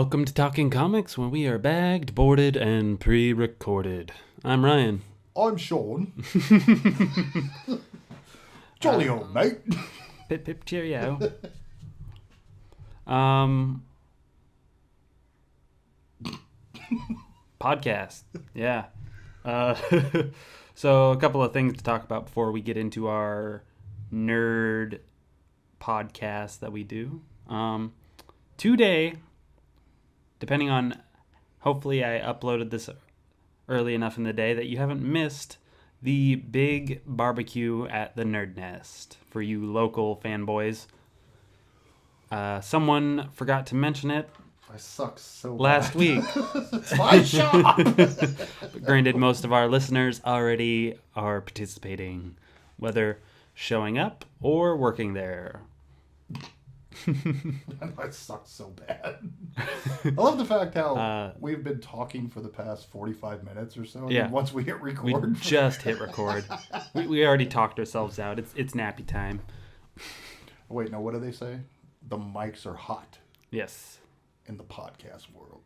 Welcome to Talking Comics, where we are bagged, boarded, and pre-recorded. I'm Ryan. I'm Sean. Jolly old mate. Pip pip cheerio. Podcast. Yeah. So a couple of things to talk about before we get into our nerd podcast that we do. Today, depending on, hopefully I uploaded this early enough in the day that you haven't missed the big barbecue at the Nerd Nest for you local fanboys. Someone forgot to mention it I suck so last bad. week. It's my shop. But granted, most of our listeners already are participating, whether showing up or working there. I suck so bad. I love the fact how we've been talking for the past 45 minutes or so. And Yeah. then once we hit We record. just hit record. We already talked ourselves out. It's nappy time. Wait, no, what do they say? The mics are hot Yes. in the podcast world.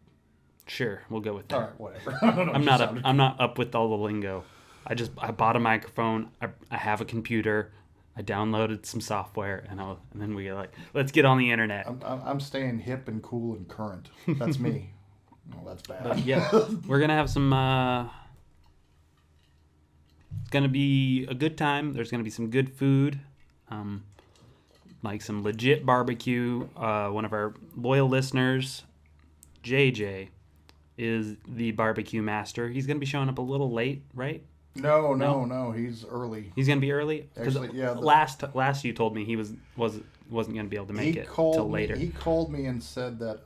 Sure, we'll go with that. All right, whatever. I don't know, I'm it not just up. sounded- I'm not up with all the lingo. I bought a microphone. I have a computer. I downloaded some software, and then we like, let's get on the internet. I'm staying hip and cool and current. That's me. No, that's bad. But yeah, we're gonna have some. It's gonna be a good time. There's gonna be some good food, like some legit barbecue. One of our loyal listeners, JJ, is the barbecue master. He's gonna be showing up a little late, right? No. He's early. He's gonna be early. 'Cause Actually, yeah, last you told me he wasn't gonna be able to make it till later. He called me and said that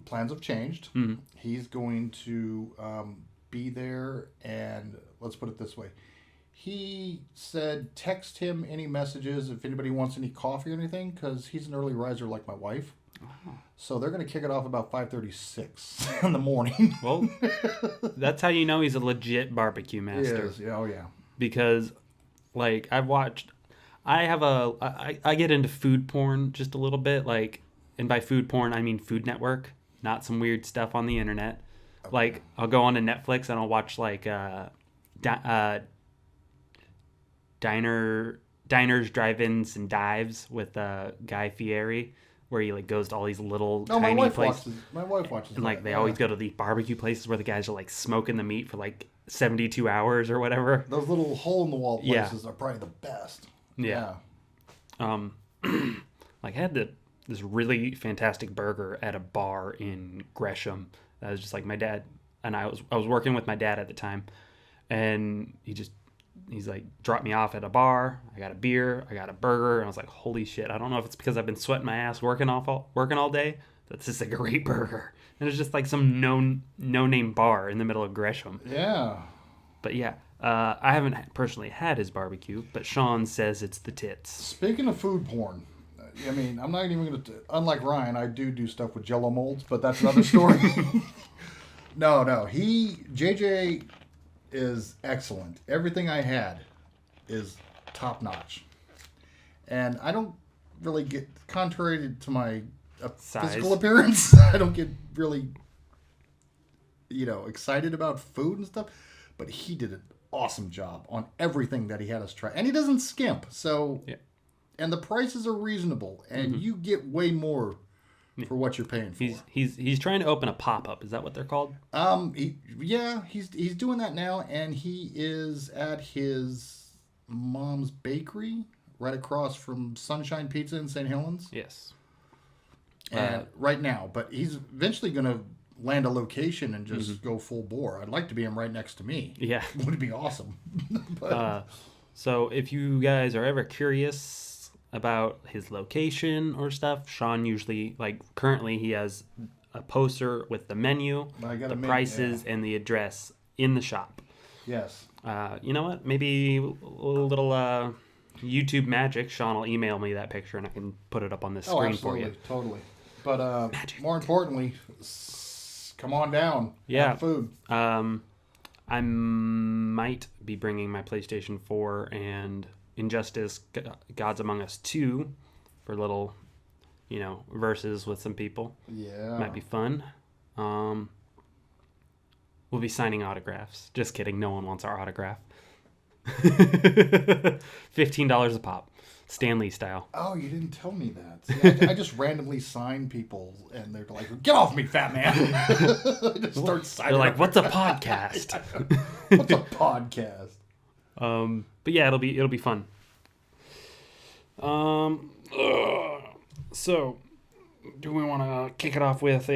plans have changed. Mhm. He's going to be there, and let's put it this way. He said text him any messages if anybody wants any coffee or anything, because he's an early riser like my wife. Oh. So they're going to kick it off about 5:36 in the morning. Well, that's how you know he's a legit barbecue He master. is. Yeah, oh yeah. Because like I get into food porn just a little bit, like, and by food porn I mean Food Network, not some weird stuff on the internet. Okay. Like I'll go on to Netflix and I'll watch like diners, drive-ins, and dives with Guy Fieri, where he like goes to all these little No, tiny places. My wife watches. And like that, they yeah. always go to these barbecue places where the guys are like smoking the meat for like 72 hours or whatever. Those little hole in the wall Yeah. places are probably the best. Yeah. Like I had this really fantastic burger at a bar in Gresham. That was just like my dad and I was working with my dad at the time, and he's like dropped me off at a bar. I got a beer, I got a burger, and I was like, holy shit! I don't know if it's because I've been sweating my ass working all day. That's just a great burger. And it's just like some no name bar in the middle of Gresham. Yeah. But yeah, I haven't personally had his barbecue, but Sean says it's the tits. Speaking of food porn, I mean, I'm not even going to... Unlike Ryan, I do stuff with Jell-O molds, but that's another story. No. JJ is excellent. Everything I had is top-notch. And I don't really get... Contrary to my physical appearance, I don't get really, excited about food and stuff. But he did an awesome job on everything that he had us try. And he doesn't skimp, so... Yeah. And the prices are reasonable, and you get way more for what you're paying for. He's trying to open a pop-up. Is that what they're called? He's doing that now, and he is at his mom's bakery right across from Sunshine Pizza in St. Helens. Yes. And right now, but he's eventually going to land a location and just go full bore. I'd like to be him right next to me. Yeah. Would be awesome. But, So if you guys are ever curious about his location or stuff, Sean usually, like, currently he has a poster with the menu, the prices, and the address in the shop. yes. You know what? Maybe a little YouTube magic. Sean will email me that picture and I can put it up on the screen for you. Totally. But more importantly, come on down. Yeah. Have food. I might be bringing my PlayStation 4 and Injustice Gods Among Us 2 for a little verses with some people. Yeah. Might be fun. We'll be signing autographs. Just kidding. No one wants our autograph. $15 a pop. Stan Lee style. Oh, you didn't tell me that. See, I just randomly sign people, and they're like, "Get off me, fat man!" I just start signing. They're like, "What's a podcast?" What's a podcast? But yeah, it'll be fun. So, do we want to kick it off with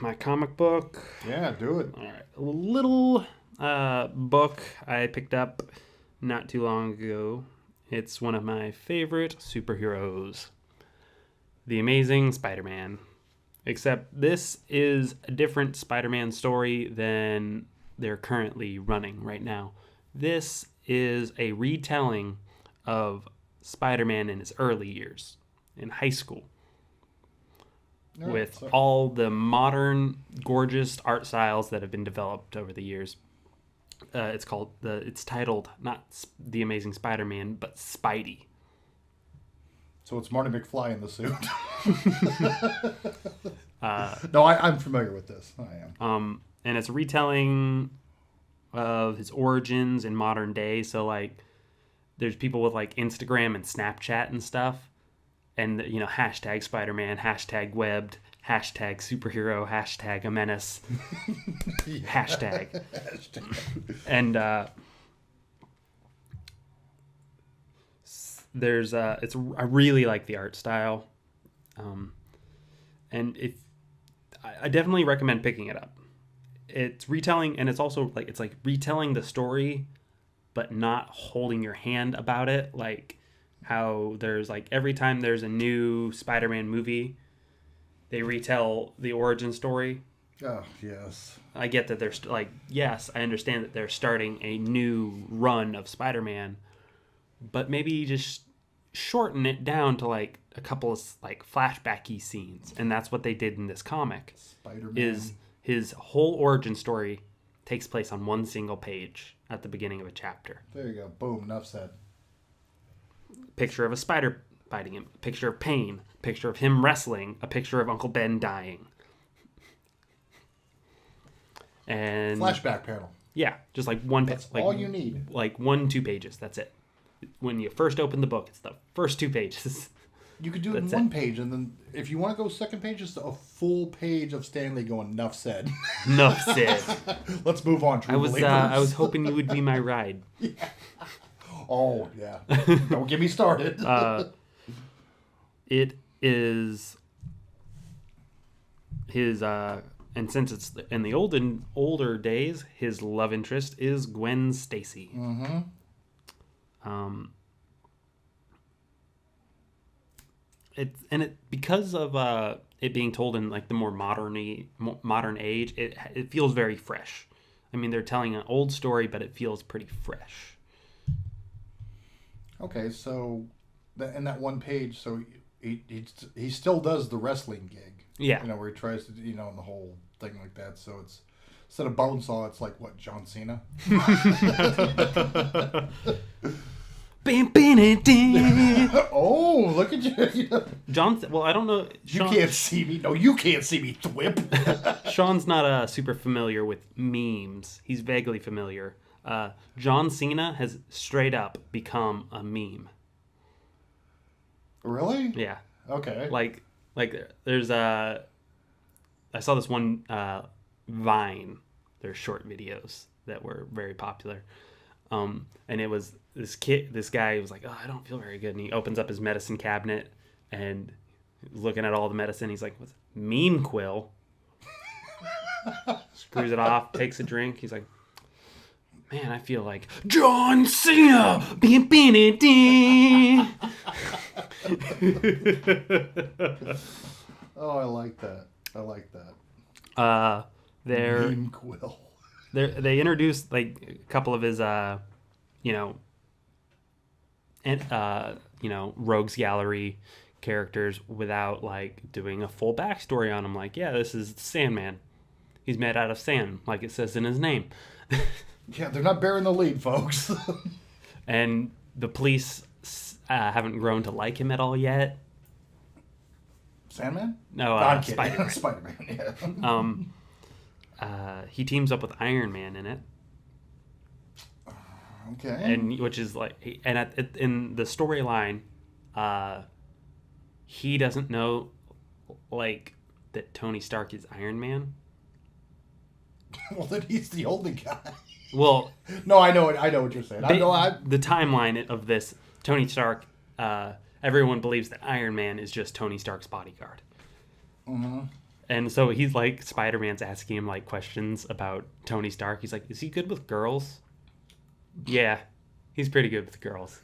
my comic book? Yeah, do it. All right, a little book I picked up not too long ago. It's one of my favorite superheroes, The Amazing Spider-Man. Except this is a different Spider-Man story than they're currently running right now. This is a retelling of Spider-Man in his early years, in high school, with all the modern, gorgeous art styles that have been developed over the years. It's titled not The Amazing Spider-Man, but Spidey. So it's Marty McFly in the suit. No, I'm familiar with this. I am. And it's a retelling of his origins in modern day. So like, there's people with like Instagram and Snapchat and stuff, and hashtag Spider-Man, hashtag webbed, hashtag superhero, hashtag a menace, hashtag. And I really like the art style, and I definitely recommend picking it up. It's retelling, and it's also like retelling the story, but not holding your hand about it. Like how there's like every time there's a new Spider-Man movie, they retell the origin story. Oh, yes. I get that they're yes, I understand that they're starting a new run of Spider-Man, but maybe just shorten it down to like a couple of like flashbacky scenes, and that's what they did in this comic. Spider-Man. Is his whole origin story takes place on one single page at the beginning of a chapter. There you go. Boom. Enough said. Picture of a spider biting him. Picture of pain. Picture of him wrestling. A picture of Uncle Ben dying. And flashback panel. Yeah, just like one page. That's all you need. Like 1-2 pages. That's it. When you first open the book, it's the first 2 pages. You could do it in one page, and then if you want to go second page, just a full page of Stanley going, "Enough said." Enough said. Let's move on. I was hoping you would be my ride. Yeah. Oh yeah. Don't get me started. It is his and since it's in the older days, his love interest is Gwen Stacy. Mm-hmm. Because of it being told in like the more modern age, it feels very fresh. I mean, they're telling an old story, but it feels pretty fresh. Okay, so in that one page, so he still does the wrestling gig. Yeah. Where he tries to, and the whole thing like that. So it's instead of Bonesaw, it's like what, John Cena? Oh, look at you. John, well, I don't know. You can't see me. No, you can't see me, thwip. Sean's not super familiar with memes. He's vaguely familiar. John Cena has straight up become a meme. Really? Yeah. Okay. Like there's I saw this one Vine. There's short videos that were very popular. And it was this guy was like, "Oh, I don't feel very good." And he opens up his medicine cabinet and looking at all the medicine. He's like, "What's meme quill?" Screws it off, takes a drink. He's like, "Man, I feel like John Cena." Oh, I like that. Meme quill. They introduced like a couple of his rogues gallery characters without like doing a full backstory on him. Like, yeah, this is Sandman. He's made out of sand, like it says in his name. Yeah, they're not bearing the lead, folks. And the police haven't grown to like him at all yet. Sandman? No, I'm kidding. Spider-Man. Spider-Man, yeah. He teams up with Iron Man in it. Okay. And which is like, and in the storyline, he doesn't know, like, that Tony Stark is Iron Man. Well, then he's the only guy. Well, no, I know what you're saying. The timeline of this, Tony Stark, everyone believes that Iron Man is just Tony Stark's bodyguard. Mm-hmm. And so he's like, Spider-Man's asking him like questions about Tony Stark. He's like, is he good with girls? Yeah, he's pretty good with girls.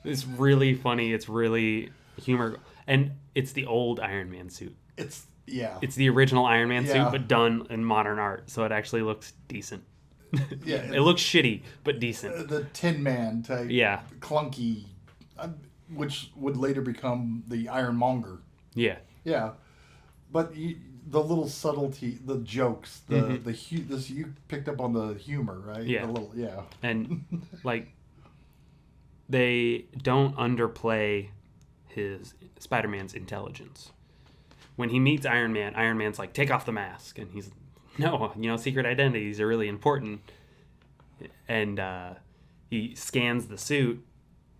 It's really funny. It's really humor. And it's the old Iron Man suit. It's the original Iron Man suit, but done in modern art. So it actually looks decent. Yeah. It looks shitty, but decent. The Tin Man type. Yeah. Clunky, which would later become the Ironmonger. Yeah. Yeah. But the little subtlety, the jokes, you picked up on the humor, right? Yeah. Yeah. And like, they don't underplay his Spider-Man's intelligence. When he meets Iron Man, Iron Man's like, take off the mask, and he's no, secret identities are really important. And he scans the suit,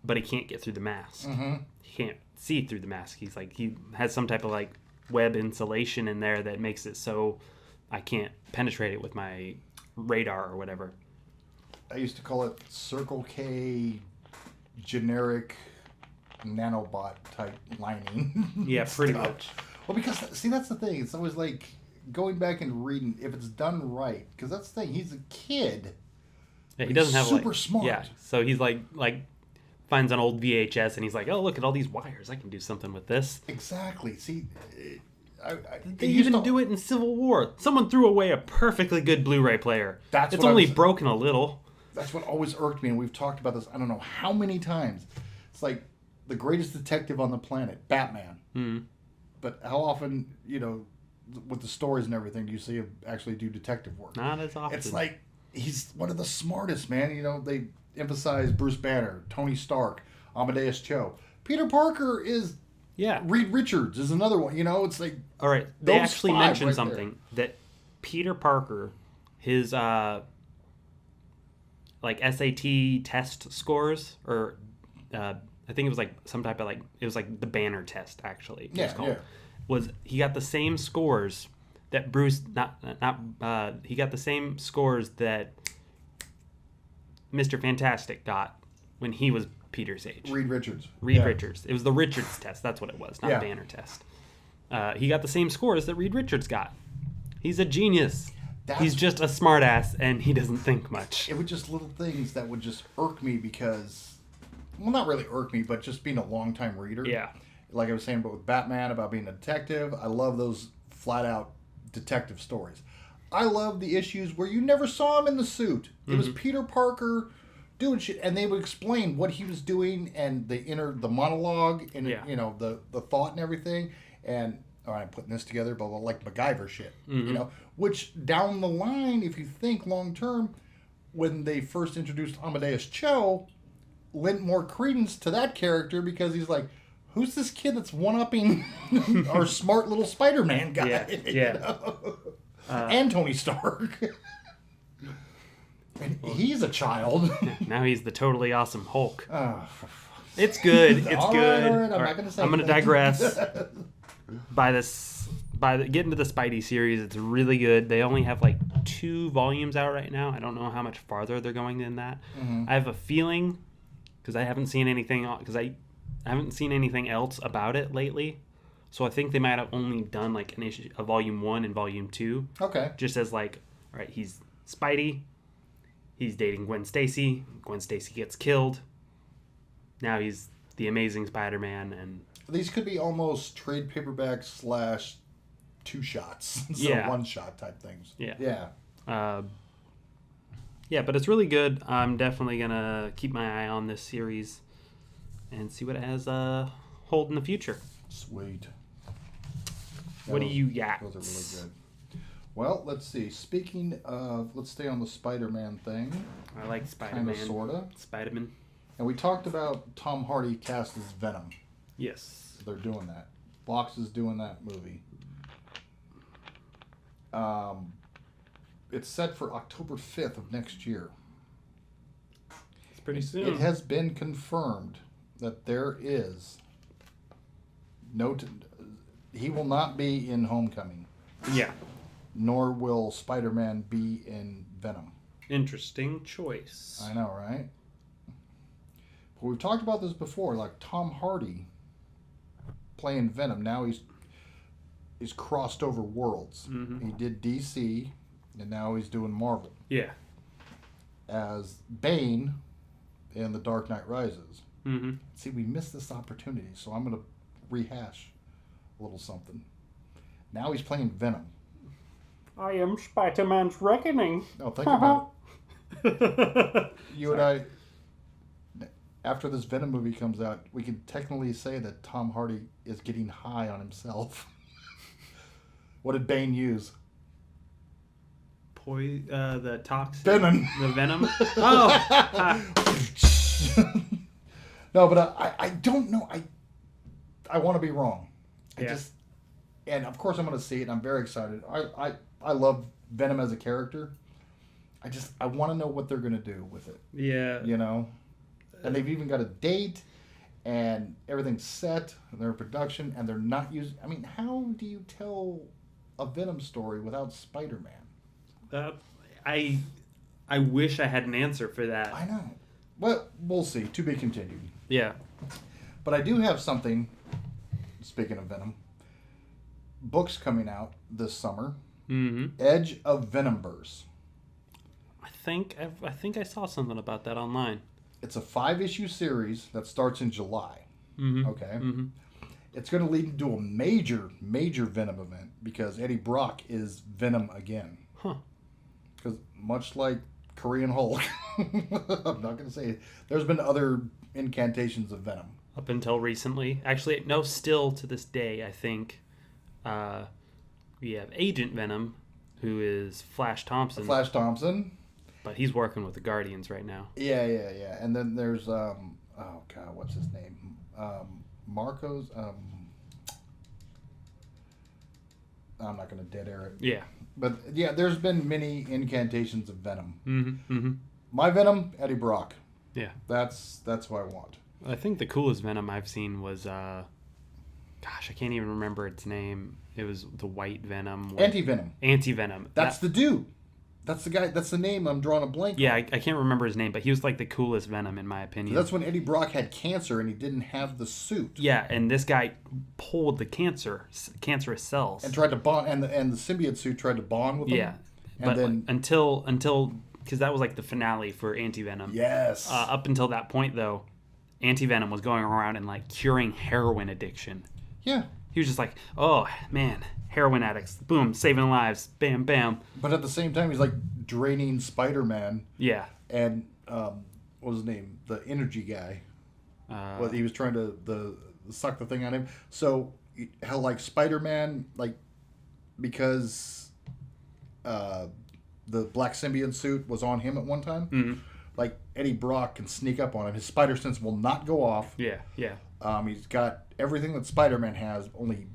but he can't get through the mask. Mm-hmm. He can't see through the mask. He's like, he has some type of like web insulation in there that makes it so I can't penetrate it with my radar or whatever. I used to call it Circle K generic nanobot type lining. Yeah, pretty much. Well, because see, that's the thing. It's always like going back and reading if it's done right. Because that's the thing. He's a kid. Yeah, he doesn't have super like, smart. Yeah, so he's like finds an old VHS and he's like, oh, look at all these wires. I can do something with this. Exactly. See, they even do it in Civil War. Someone threw away a perfectly good Blu-ray player. It's only broken a little. That's what always irked me, and we've talked about this I don't know how many times. It's like the greatest detective on the planet, Batman. Mm-hmm. But how often, with the stories and everything, do you see him actually do detective work? Not as often. It's like he's one of the smartest, man. They emphasize Bruce Banner, Tony Stark, Amadeus Cho. Peter Parker is... Yeah. Reed Richards is another one. It's like... All right. They actually mentioned right something. That Peter Parker, his like SAT test scores, or I think it was like some type of it was like the Banner test, actually. Was he got the same scores that Bruce he got the same scores that Mr. Fantastic got when he was Peter's age. Reed Richards. Richards. It was the Richards test. That's what it was, not Banner test. He got the same scores that Reed Richards got. He's a genius. He's just a smartass, and he doesn't think much. It was just little things that would just irk me because, well, not really irk me, but just being a long-time reader. Yeah. Like I was saying, but with Batman, about being a detective, I love those flat-out detective stories. I love the issues where you never saw him in the suit. It was Peter Parker doing shit, and they would explain what he was doing, and the monologue, and the thought and everything, and I'm putting this together, but like MacGyver shit, which down the line, if you think long term, when they first introduced Amadeus Cho, lent more credence to that character because he's like, who's this kid that's one-upping our smart little Spider-Man guy? Yeah. And Tony Stark. And he's a child. Now he's the totally awesome Hulk. Oh, it's good. It's good. All right. I'm going to digress. Get into the Spidey series. It's really good. They only have 2 volumes out right now. I don't know how much farther they're going than that. Mm-hmm. I have a feeling, because I haven't seen anything else about it lately. So I think they might have only done a volume 1 and volume 2. Okay. Just as all right, he's Spidey. He's dating Gwen Stacy. Gwen Stacy gets killed. Now he's the Amazing Spider-Man, and these could be almost trade paperback / 2 shots, one shot type things. Yeah. Yeah, but it's really good. I'm definitely gonna keep my eye on this series and see what it has hold in the future. Sweet. What do you got? Those are really good. Well, let's see. Speaking of, let's stay on the Spider-Man thing. I like Spider-Man. Kind of, sorta. Spider-Man. And we talked about Tom Hardy cast as Venom. Yes. They're doing that. Fox is doing that movie. It's set for October 5th of next year. It's pretty soon. It has been confirmed that there is he will not be in Homecoming. Yeah. Nor will Spider-Man be in Venom. Interesting choice. I know, right? But we've talked about this before. Like Tom Hardy playing Venom. Now he's crossed over worlds. Mm-hmm. He did DC, and now he's doing Marvel. Yeah. As Bane in The Dark Knight Rises. Mm-hmm. See, we missed this opportunity, so I'm going to rehash a little something. Now he's playing Venom. I am Spider-Man's reckoning. Oh, think about it. You and I, after this Venom movie comes out, we can technically say that Tom Hardy is getting high on himself. What did Bane use? The toxin. Venom. The venom. Oh. No, but I don't know. I want to be wrong. Yeah. And of course I'm going to see it. And I'm very excited. I love Venom as a character. I want to know what they're going to do with it. Yeah. You know? And they've even got a date and everything's set. And they're in production and they're not using... I mean, how do you tell a Venom story without Spider-Man? I wish I had an answer for that. I know. Well, we'll see. To be continued. Yeah. But I do have something, speaking of Venom, books coming out this summer. Mm-hmm. Edge of venom-verse. I think I saw something about that online. It's a 5-issue series that starts in July. Mm-hmm. Okay. Mm-hmm. It's going to lead into a major Venom event because Eddie Brock is Venom again. Huh. Because much like Korean Hulk, I'm not going to say it, there's been other incantations of Venom. Up until recently. Actually, no, still to this day, I think. We have Agent Venom, who is Flash Thompson. Flash Thompson. But he's working with the Guardians right now. Yeah. And then there's, oh God, what's his name? Marco's, I'm not going to dead air it. Yeah. But yeah, there's been many incantations of Venom. Mm-hmm. Mm-hmm. My Venom, Eddie Brock. Yeah. That's what I want. I think the coolest Venom I've seen was, gosh, I can't even remember its name. It was the white Venom. Anti-Venom. Anti-Venom. That's the dude. That's the guy. That's the name I'm drawing a blank on. I can't remember his name, but he was like the coolest Venom in my opinion. That's when Eddie Brock had cancer and he didn't have the suit. Yeah, and this guy pulled the cancerous cells. And tried to bond, and the symbiote suit tried to bond with him. Yeah. And but then until because that was like the finale for Anti-Venom. Yes. Up until that point, though, Anti-Venom was going around and like curing heroin addiction. Yeah. He was just like, oh man, heroin addicts, boom, saving lives, bam, bam. But at the same time, he's like draining Spider-Man. Yeah. And what was his name? The energy guy. He was trying to suck the thing out of him. So how like Spider-Man, like because the black symbiote suit was on him at one time. Mm-hmm. Like Eddie Brock can sneak up on him. His spider sense will not go off. Yeah. He's got everything that Spider-Man has, only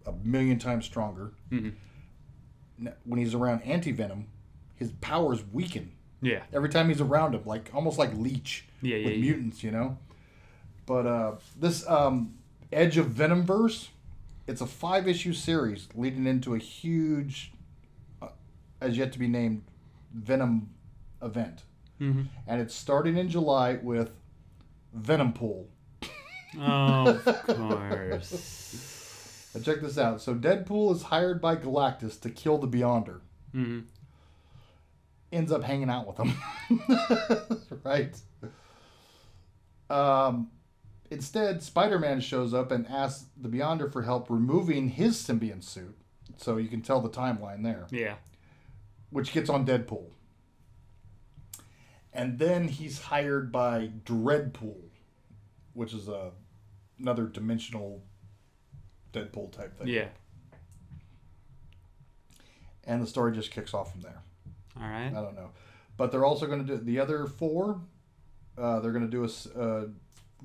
1,000,000 times stronger. Mm-hmm. When he's around Anti-Venom, his powers weaken. Yeah. Every time he's around him, like almost like Leech with mutants, you know. But this Edge of Venom-verse, it's a 5-issue series leading into a huge, as yet to be named, Venom event. Mm-hmm. And it's starting in July with Venom Pool. Oh, of course. Now check this out. So Deadpool is hired by Galactus to kill the Beyonder. Mm-hmm. Ends up hanging out with him. Right. Instead, Spider-Man shows up and asks the Beyonder for help removing his symbiote suit. So you can tell the timeline there. Yeah. Which gets on Deadpool. And then he's hired by Dreadpool, which is another dimensional Deadpool type thing. Yeah. And the story just kicks off from there. All right. I don't know. But they're also going to do the other 4 They're going to do a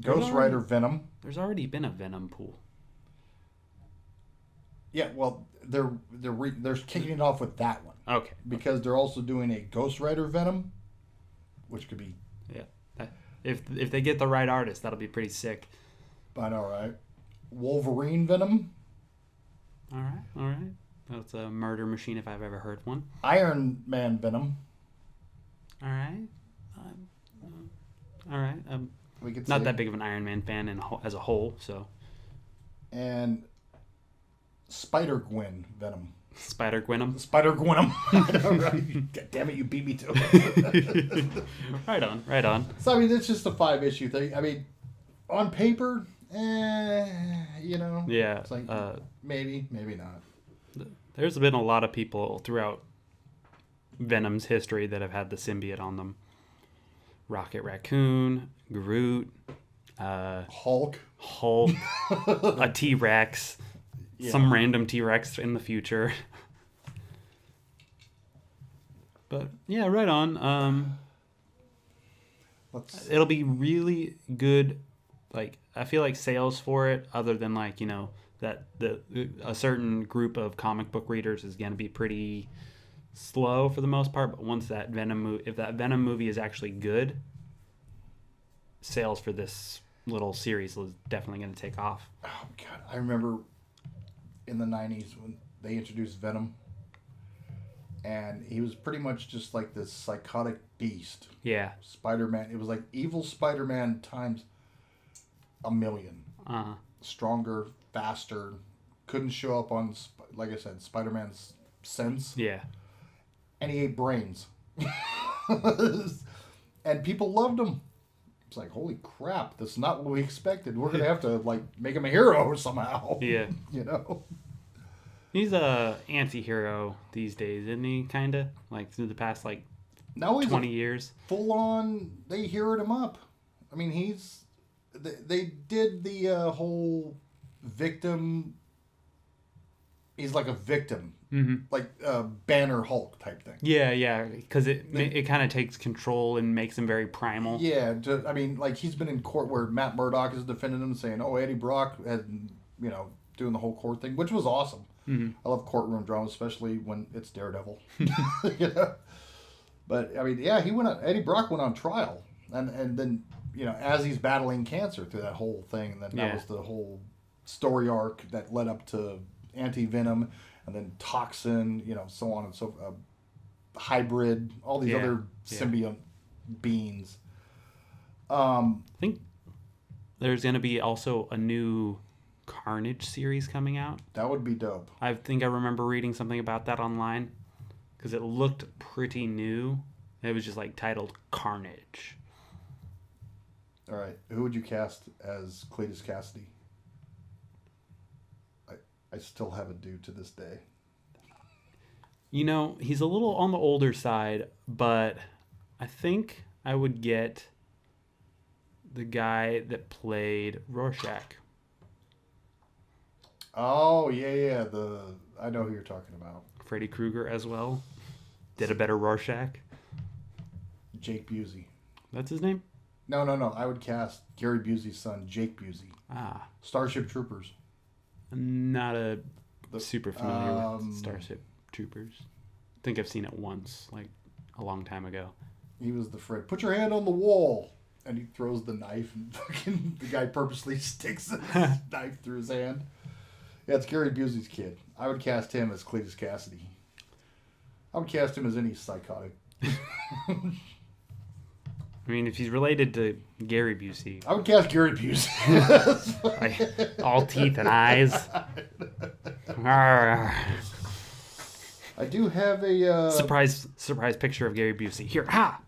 Ghost Rider Venom. There's already been a Venom pool. Yeah, well, they're kicking it off with that one. Okay. Because they're also doing a Ghost Rider Venom, which could be... Yeah. If they get the right artist, that'll be pretty sick. I know, right? Wolverine Venom. All right. That's a murder machine if I've ever heard one. Iron Man Venom. All right. All right. We could not that big of an Iron Man fan as a whole, so. And Spider-Gwen Venom. Spider-Gwenum? Spider-Gwenum. I know, right? God damn it, you beat me to it. Right on. So, I mean, it's just a 5-issue thing. I mean, on paper, you know. Yeah. It's like, maybe not. There's been a lot of people throughout Venom's history that have had the symbiote on them. Rocket Raccoon, Groot, Hulk, a T-Rex, some random T-Rex in the future. But yeah, right on. It'll be really good. Like, I feel like sales for it, other than like, you know, that a certain group of comic book readers is going to be pretty slow for the most part. But once that if that Venom movie is actually good, sales for this little series is definitely going to take off. Oh God, I remember in the 90s when they introduced Venom, and he was pretty much just like this psychotic beast. Yeah. Spider-Man. It was like evil Spider-Man times a million. Uh-huh. Stronger, faster. Couldn't show up on, like I said, Spider-Man's sense. Yeah. And he ate brains. And people loved him. It's like, holy crap, that's not what we expected. We're going to have to, like, make him a hero somehow. Yeah. You know? He's a anti-hero these days, isn't he? Kind of like through the past like now 20 years. Full on, they heroed him up. I mean, they did the whole victim. He's like a victim, like Banner Hulk type thing. Yeah, because it kind of takes control and makes him very primal. Yeah, I mean, like he's been in court where Matt Murdock is defending him, saying, "Oh, Eddie Brock had, you know, doing the whole court thing," which was awesome. Mm-hmm. I love courtroom drama, especially when it's Daredevil. You know? But I mean, yeah, Eddie Brock went on trial, and then, you know, as he's battling cancer through that whole thing, and then that was the whole story arc that led up to Anti-Venom, and then Toxin, you know, so on and so Hybrid, all these other symbiont beings. I think there's going to be also a new Carnage series coming out. That would be dope. I think I remember reading something about that online because it looked pretty new. It was just like titled Carnage. All right, who would you cast as Cletus Cassidy? I still have a dude to this day. You know, he's a little on the older side, but I think I would get the guy that played Rorschach. Oh, yeah. I know who you're talking about. Freddy Krueger as well. Did a better Rorschach. Jake Busey. That's his name? No. I would cast Gary Busey's son, Jake Busey. Ah. Starship Troopers. I'm not super familiar with Starship Troopers. I think I've seen it once, like a long time ago. He was the Fred. Put your hand on the wall. And he throws the knife, and fucking the guy purposely sticks his knife through his hand. Yeah, it's Gary Busey's kid. I would cast him as Cletus Cassidy. I would cast him as any psychotic. I mean, if he's related to Gary Busey. I would cast Gary Busey. All teeth and eyes. I do have a... Surprise picture of Gary Busey. Here, ha!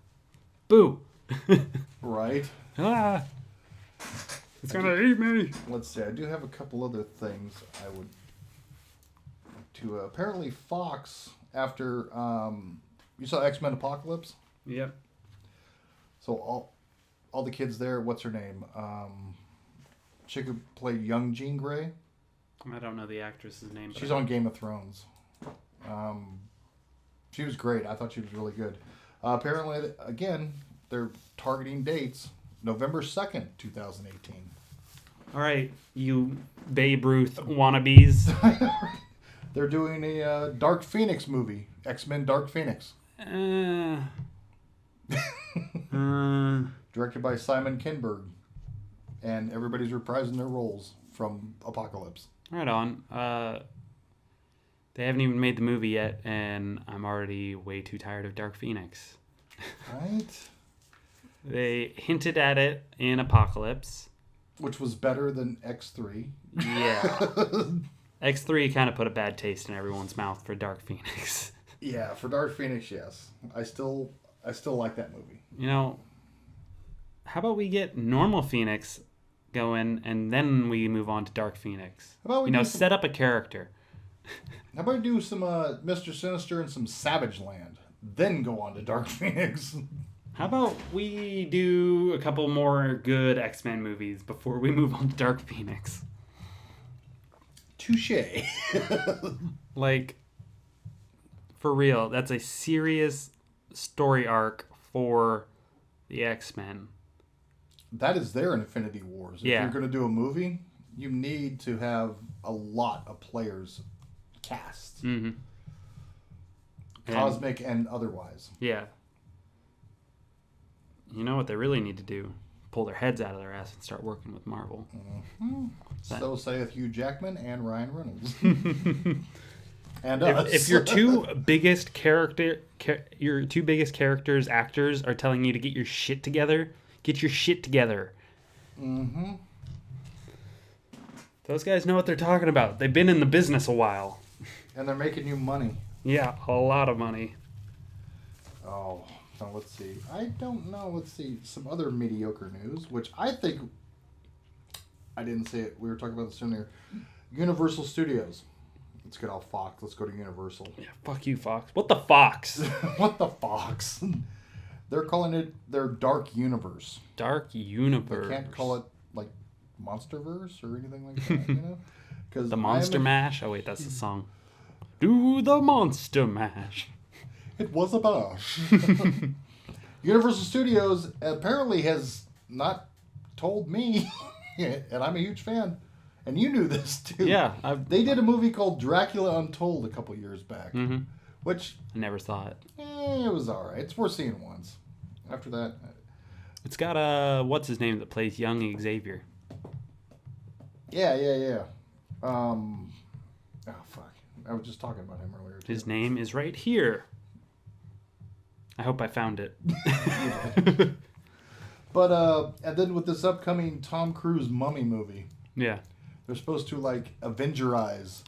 Boo! Right. Ah! It's going to eat me! Let's see, I do have a couple other things I would... to apparently Fox, after... you saw X-Men Apocalypse? Yep. So all the kids there, what's her name? Chick who played young Jean Grey. I don't know the actress's name. She's on Game of Thrones. She was great. I thought she was really good. Apparently, again, they're targeting dates November 2nd, 2018. All right, you Babe Ruth wannabes. They're doing a Dark Phoenix movie, X-Men Dark Phoenix. Directed by Simon Kinberg. And everybody's reprising their roles from Apocalypse. Right on. They haven't even made the movie yet, and I'm already way too tired of Dark Phoenix. Right? They hinted at it in Apocalypse. Which was better than X3. Yeah. X3 kind of put a bad taste in everyone's mouth for Dark Phoenix. Yeah, for Dark Phoenix, yes. I still like that movie. You know, how about we get normal Phoenix going, and then we move on to Dark Phoenix? How about we set up a character. How about we do some Mr. Sinister and some Savage Land, then go on to Dark Phoenix? How about we do a couple more good X-Men movies before we move on to Dark Phoenix? Touche. Like, for real, that's a serious story arc for the X-Men. That is there in Infinity Wars. If you're going to do a movie, you need to have a lot of players cast. Mm-hmm. Cosmic and otherwise. Yeah. You know what they really need to do? Pull their heads out of their ass and start working with Marvel. Mm-hmm. So saith Hugh Jackman and Ryan Reynolds. And us. If your two biggest characters, actors, are telling you to get your shit together, get your shit together. Mm-hmm. Those guys know what they're talking about. They've been in the business a while. And they're making you money. Yeah, a lot of money. Oh, now let's see. I don't know. Let's see. Some other mediocre news, which I think... I didn't say it. We were talking about this earlier. Universal Studios. Let's get off Fox. Let's go to Universal. Yeah, fuck you, Fox. What the Fox? What the Fox? They're calling it their Dark Universe. Dark Universe. They can't call it, like, Monsterverse or anything like that, you know? Cause the Monster Mash? Oh, wait, that's the song. Do the Monster Mash. It was a bash. Universal Studios apparently has not told me, and I'm a huge fan, and you knew this too. Yeah. They did a movie called Dracula Untold a couple years back, which... I never saw it. It was all right. It's worth seeing once. After that... It's got, what's his name that plays young Xavier? Yeah. Oh, fuck. I was just talking about him earlier, too. His name is right here. I hope I found it. But, and then with this upcoming Tom Cruise Mummy movie. Yeah. They're supposed to, like, Avengerize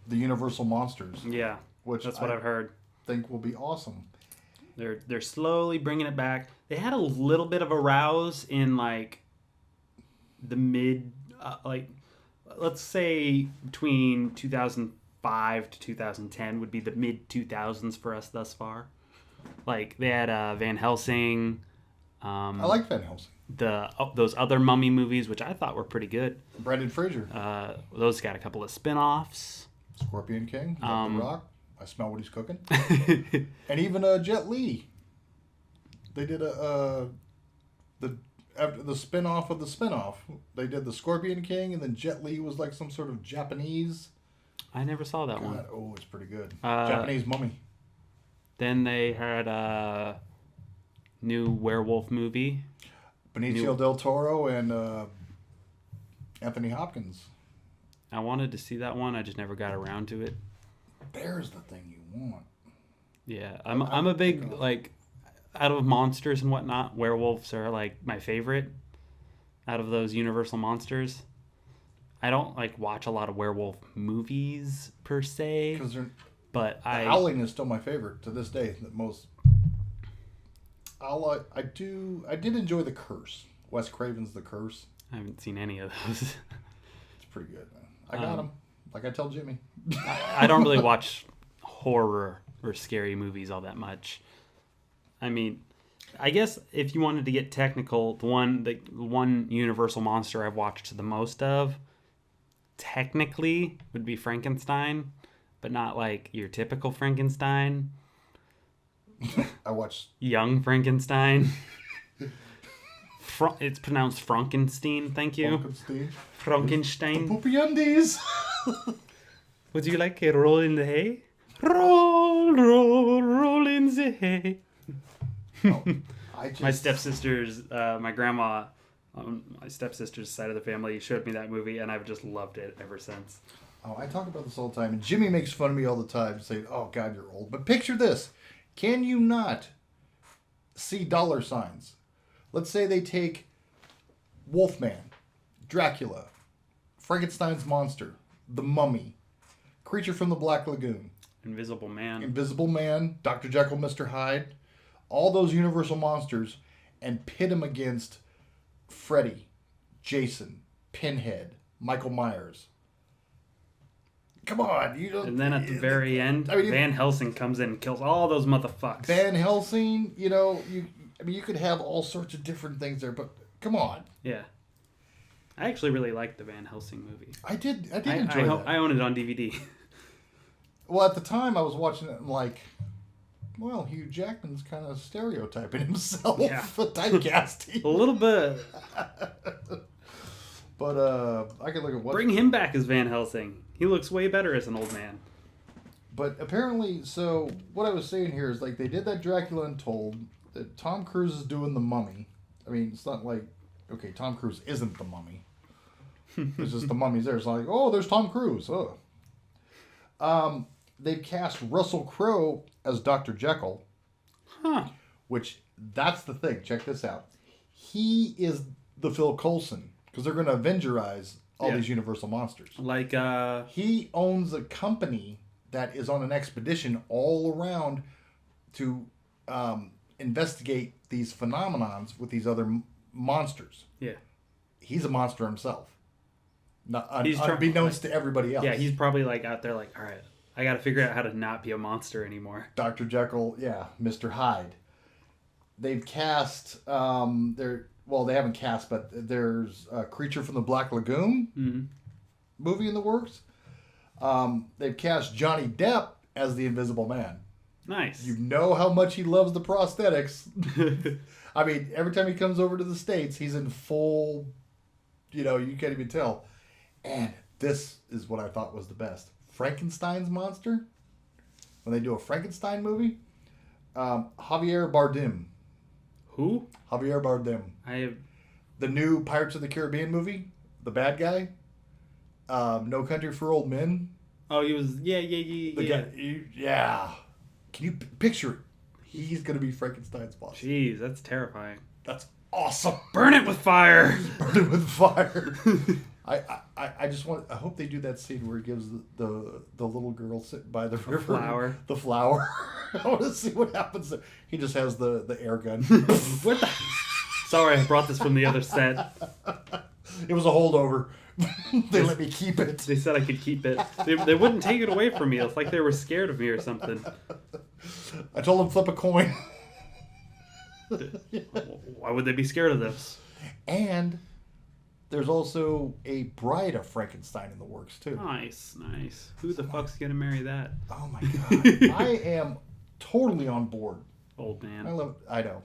the Universal Monsters. Yeah. Which that's what I've heard. Think will be awesome. They're slowly bringing it back. They had a little bit of a rouse in, like, the mid, let's say between 2005 to 2010 would be the mid 2000s for us thus far. Like, they had Van Helsing. I like Van Helsing. Those other Mummy movies, which I thought were pretty good. Brendan Fraser. Those got a couple of spin-offs. Scorpion King. The Rock. I smell what he's cooking. And even Jet Li. They did after the spin-off of the spin-off. They did the Scorpion King, and then Jet Li was like some sort of Japanese. I never saw that one. Oh, it's pretty good. Japanese mummy. Then they had a new werewolf movie. Benicio del Toro and Anthony Hopkins. I wanted to see that one. I just never got around to it. There's the thing you want. Yeah, I'm a big, like, out of monsters and whatnot, werewolves are, like, my favorite out of those Universal monsters. I don't, like, watch a lot of werewolf movies, per se. But Howling is still my favorite to this day. I did enjoy The Curse. Wes Craven's The Curse. I haven't seen any of those. It's pretty good, man. I got him. Like I tell Jimmy. I don't really watch horror or scary movies all that much. I mean, I guess if you wanted to get technical, the one Universal monster I've watched the most of, technically, would be Frankenstein, but not like your typical Frankenstein. I watched Young Frankenstein. It's pronounced Frankenstein. Thank you. Frankenstein. Frankenstein. Poopy undies. Would you like a roll in the hay? Roll, roll, roll in the hay. Oh, My stepsisters, my grandma, my stepsister's side of the family showed me that movie, and I've just loved it ever since. Oh, I talk about this all the time, and Jimmy makes fun of me all the time, saying, "Oh God, you're old." But picture this: can you not see dollar signs? Let's say they take Wolfman, Dracula, Frankenstein's monster, the Mummy, Creature from the Black Lagoon, Invisible Man, Dr. Jekyll, Mr. Hyde, all those Universal monsters, and pit them against Freddy, Jason, Pinhead, Michael Myers. Come on, you know. And then at the very end, Van Helsing comes in and kills all those motherfuckers. Van Helsing, you could have all sorts of different things there, but come on. Yeah. I actually really liked the Van Helsing movie. I did enjoy that. I own it on DVD. Well, at the time, I was watching it and like, well, Hugh Jackman's kind of stereotyping himself. Yeah. Typecasting. A little bit. But I could look at what... Bring him back as Van Helsing. He looks way better as an old man. But apparently, so what I was saying here is like they did that Dracula Untold. That Tom Cruise is doing the Mummy. I mean, it's not like, okay, Tom Cruise isn't the Mummy. It's just the Mummy's there. It's like, oh, there's Tom Cruise. Oh. They've cast Russell Crowe as Dr. Jekyll. Huh. Which, that's the thing. Check this out. He is the Phil Coulson. Because they're going to Avengerize all these Universal monsters. Like, he owns a company that is on an expedition all around to investigate these phenomenons with these other monsters. Yeah. He's a monster himself. Not unbeknownst to everybody else. Yeah, he's probably like out there like, all right, I got to figure out how to not be a monster anymore. Dr. Jekyll, yeah, Mr. Hyde. They've cast, they haven't cast, but there's a Creature from the Black Lagoon movie in the works. They've cast Johnny Depp as the Invisible Man. Nice. You know how much he loves the prosthetics. I mean, every time he comes over to the States, he's in full, you can't even tell. And this is what I thought was the best. Frankenstein's monster. When they do a Frankenstein movie, Javier Bardem. Who? Javier Bardem. The new Pirates of the Caribbean movie, the bad guy. No Country for Old Men. Oh, he was, yeah. Yeah. Can you picture it? He's going to be Frankenstein's boss. Jeez, that's terrifying. That's awesome. Burn it with fire. Burn it with fire. I just want. I hope they do that scene where he gives the little girl sitting by the river the flower. I want to see what happens there. He just has the air gun. What the? Sorry, I brought this from the other set. It was a holdover. They let me keep it. They said I could keep it. They wouldn't take it away from me. It's like they were scared of me or something. I told them flip a coin. Why would they be scared of this? And there's also a Bride of Frankenstein in the works too. Nice. Who the fuck's gonna marry that? Oh my god. I am totally on board. Old man. I know.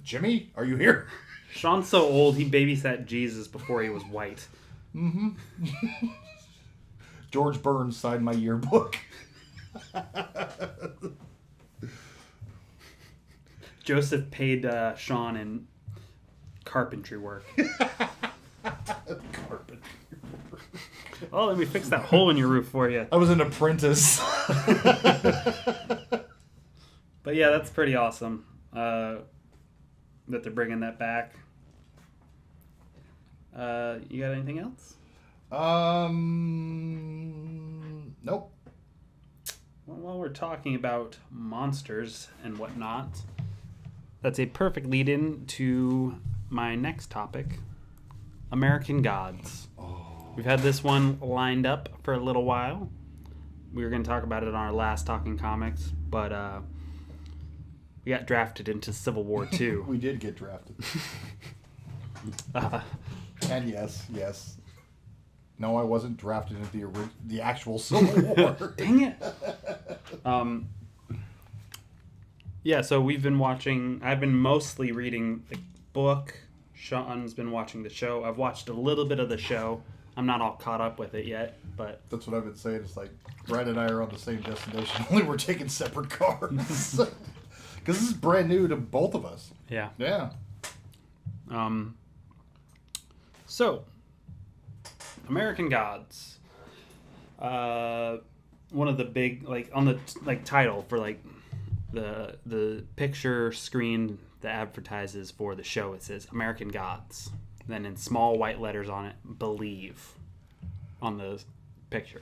Jimmy, are you here? Sean's so old, he babysat Jesus before he was white. Mm-hmm. George Burns signed my yearbook. Joseph paid Sean in carpentry work. Carpentry work. Oh, let me fix that hole in your roof for you. I was an apprentice. But yeah, that's pretty awesome that they're bringing that back. You got anything else? Nope. Well, while we're talking about monsters and whatnot, that's a perfect lead-in to my next topic, American Gods. Oh. We've had this one lined up for a little while. We were going to talk about it on our last Talking Comics, but we got drafted into Civil War II. We did get drafted. And yes. No, I wasn't drafted into the actual Civil War. Dang it. Yeah, so I've been mostly reading the book. Sean's been watching the show. I've watched a little bit of the show. I'm not all caught up with it yet, but... That's what I've been saying. It's like, Brad and I are on the same destination, only we're taking separate cars. Because this is brand new to both of us. Yeah. Yeah. So, American Gods. One of the big, like, on the, like, title for, like, the picture screen that advertises for the show, it says American Gods. Then in small white letters on it, Believe on the picture.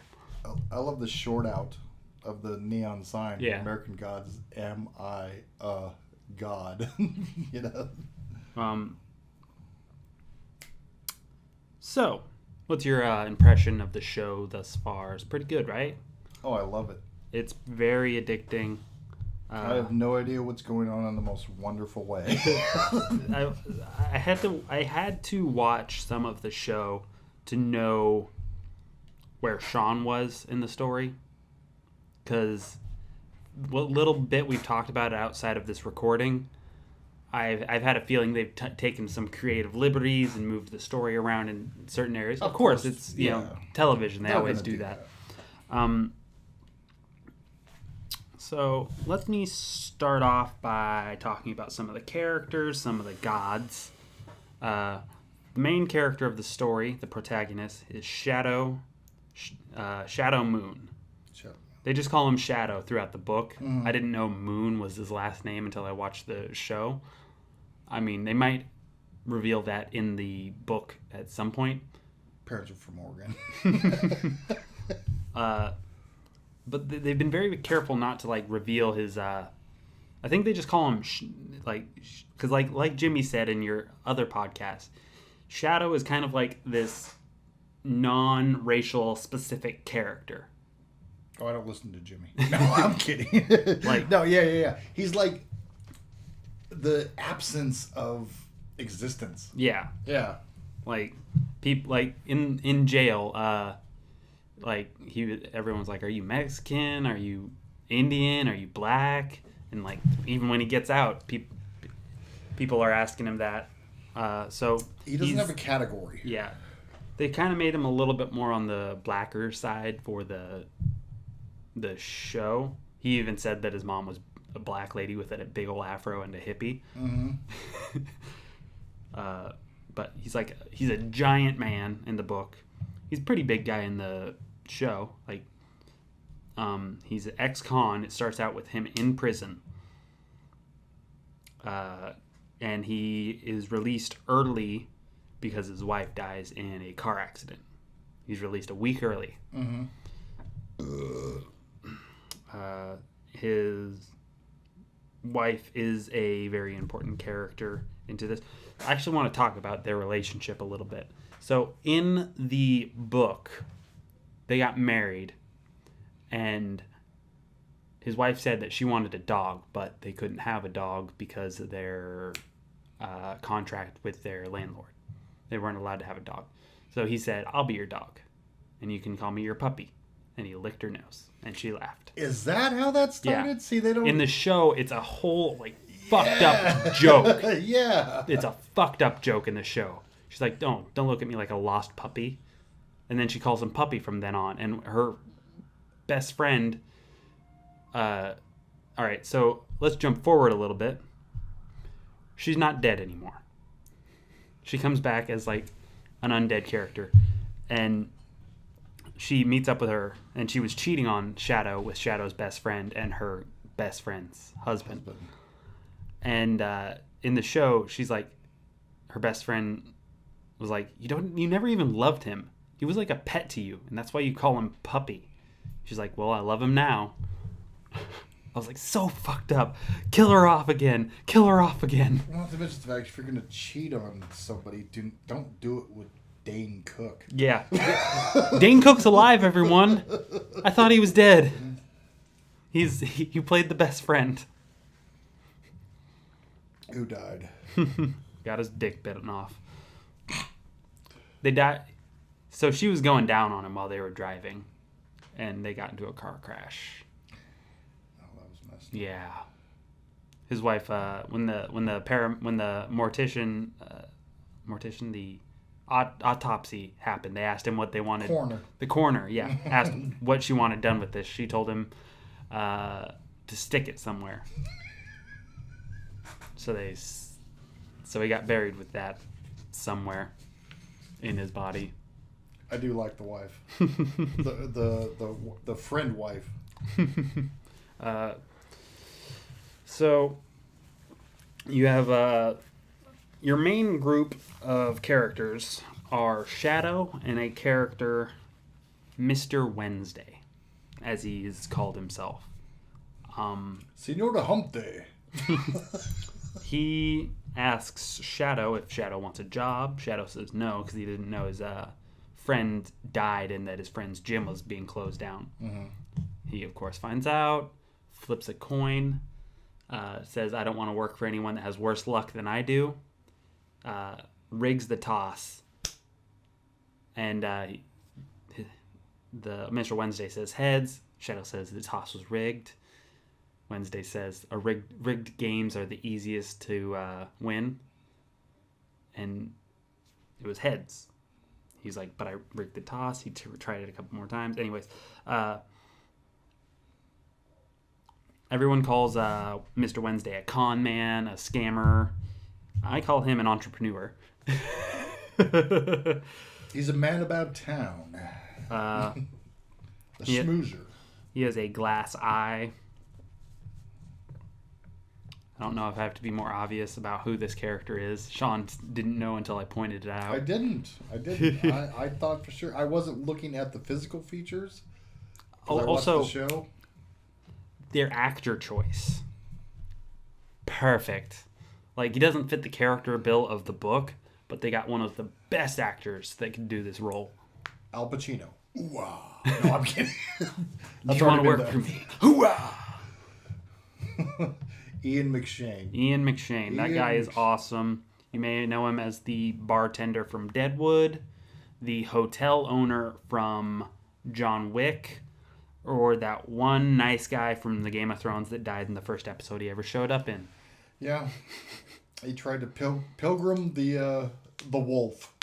I love the short out of the neon sign. Yeah. American Gods, am I a god? You know? So, what's your impression of the show thus far? It's pretty good, right? Oh, I love it. It's very addicting. I have no idea what's going on in the most wonderful way. I had to watch some of the show to know where Sean was in the story, because what little bit we've talked about outside of this recording, I've had a feeling they've taken some creative liberties and moved the story around in certain areas. Of course, it's you know, television; they always do that. So let me start off by talking about some of the characters, some of the gods. The main character of the story, the protagonist, is Shadow Moon. They just call him Shadow throughout the book. I didn't know Moon was his last name until I watched the show. I mean, they might reveal that in the book at some point. Parents are from Oregon. But they've been very careful not to, like, reveal his, I think they just call him, because like Jimmy said in your other podcast, Shadow is kind of like this non-racial specific character. Oh, I don't listen to Jimmy. No, I'm kidding. Like, no, yeah. He's like the absence of existence. Yeah. Yeah. Like, people, like, in jail, like, everyone's like, are you Mexican? Are you Indian? Are you black? And, like, even when he gets out, people are asking him that. So he doesn't have a category. Yeah. They kind of made him a little bit more on the blacker side for the show. He even said that his mom was a black lady with a big old afro and a hippie. Mm-hmm. But he's a giant man in the book. He's a pretty big guy in the show. Like, he's an ex-con. It starts out with him in prison. And he is released early because his wife dies in a car accident. He's released a week early. Mm-hmm. His wife is a very important character into this. I actually want to talk about their relationship a little bit. So in the book, they got married, and his wife said that she wanted a dog, but they couldn't have a dog because of their contract with their landlord. They weren't allowed to have a dog. So he said, I'll be your dog, and you can call me your puppy. And he licked her nose, and she laughed. Is that how that started? Yeah. See, they don't... In the show, it's a whole, like, fucked up joke. Yeah. It's a fucked up joke in the show. She's like, don't look at me like a lost puppy. And then she calls him puppy from then on. And her best friend... all right, so let's jump forward a little bit. She's not dead anymore. She comes back as, like, an undead character. And she meets up with her, and she was cheating on Shadow with Shadow's best friend and her best friend's husband. And in the show, she's like, her best friend was like, you never even loved him. He was like a pet to you, and that's why you call him puppy. She's like, well, I love him now. I was like, so fucked up. Kill her off again. Kill her off again. Well, not to mention the fact, if you're going to cheat on somebody, don't do it with Dane Cook. Yeah. Dane Cook's alive, everyone. I thought he was dead. He played the best friend. Who died? Got his dick bitten off. They died. So she was going down on him while they were driving, and they got into a car crash. Oh, that was messed up. Yeah. His wife, when the mortician, the autopsy happened, they asked him what they wanted. The coroner, yeah, asked what she wanted done with this. She told him to stick it somewhere. So he got buried with that somewhere in his body. I do like the wife, the friend wife. So you have your main group of characters are Shadow and a character, Mr. Wednesday, as he is called himself. Senor de Hump Day. He asks Shadow if Shadow wants a job. Shadow says no because he didn't know his friend died and that his friend's gym was being closed down. Mm-hmm. He, of course, finds out, flips a coin, says, I don't want to work for anyone that has worse luck than I do, rigs the toss, and the Mr. Wednesday says heads. Shadow says the toss was rigged. Wednesday says rigged games are the easiest to win, and it was heads. He's like, but I rigged the toss. He tried it a couple more times. Anyways, everyone calls Mr. Wednesday a con man, a scammer. I call him an entrepreneur. He's a man about town. A schmoozer. He has a glass eye. I don't know if I have to be more obvious about who this character is. Sean didn't know until I pointed it out. I didn't. I thought for sure. I wasn't looking at the physical features. Also, I watched the show. Their actor choice. Perfect. Like, he doesn't fit the character bill of the book, but they got one of the best actors that can do this role. Al Pacino. Ooh-ah. No, I'm kidding. Do you want to work for me? Hoo-ah! Ian McShane. That guy is awesome. You may know him as the bartender from Deadwood, the hotel owner from John Wick, or that one nice guy from the Game of Thrones that died in the first episode he ever showed up in. Yeah. He tried to pilgrim the wolf.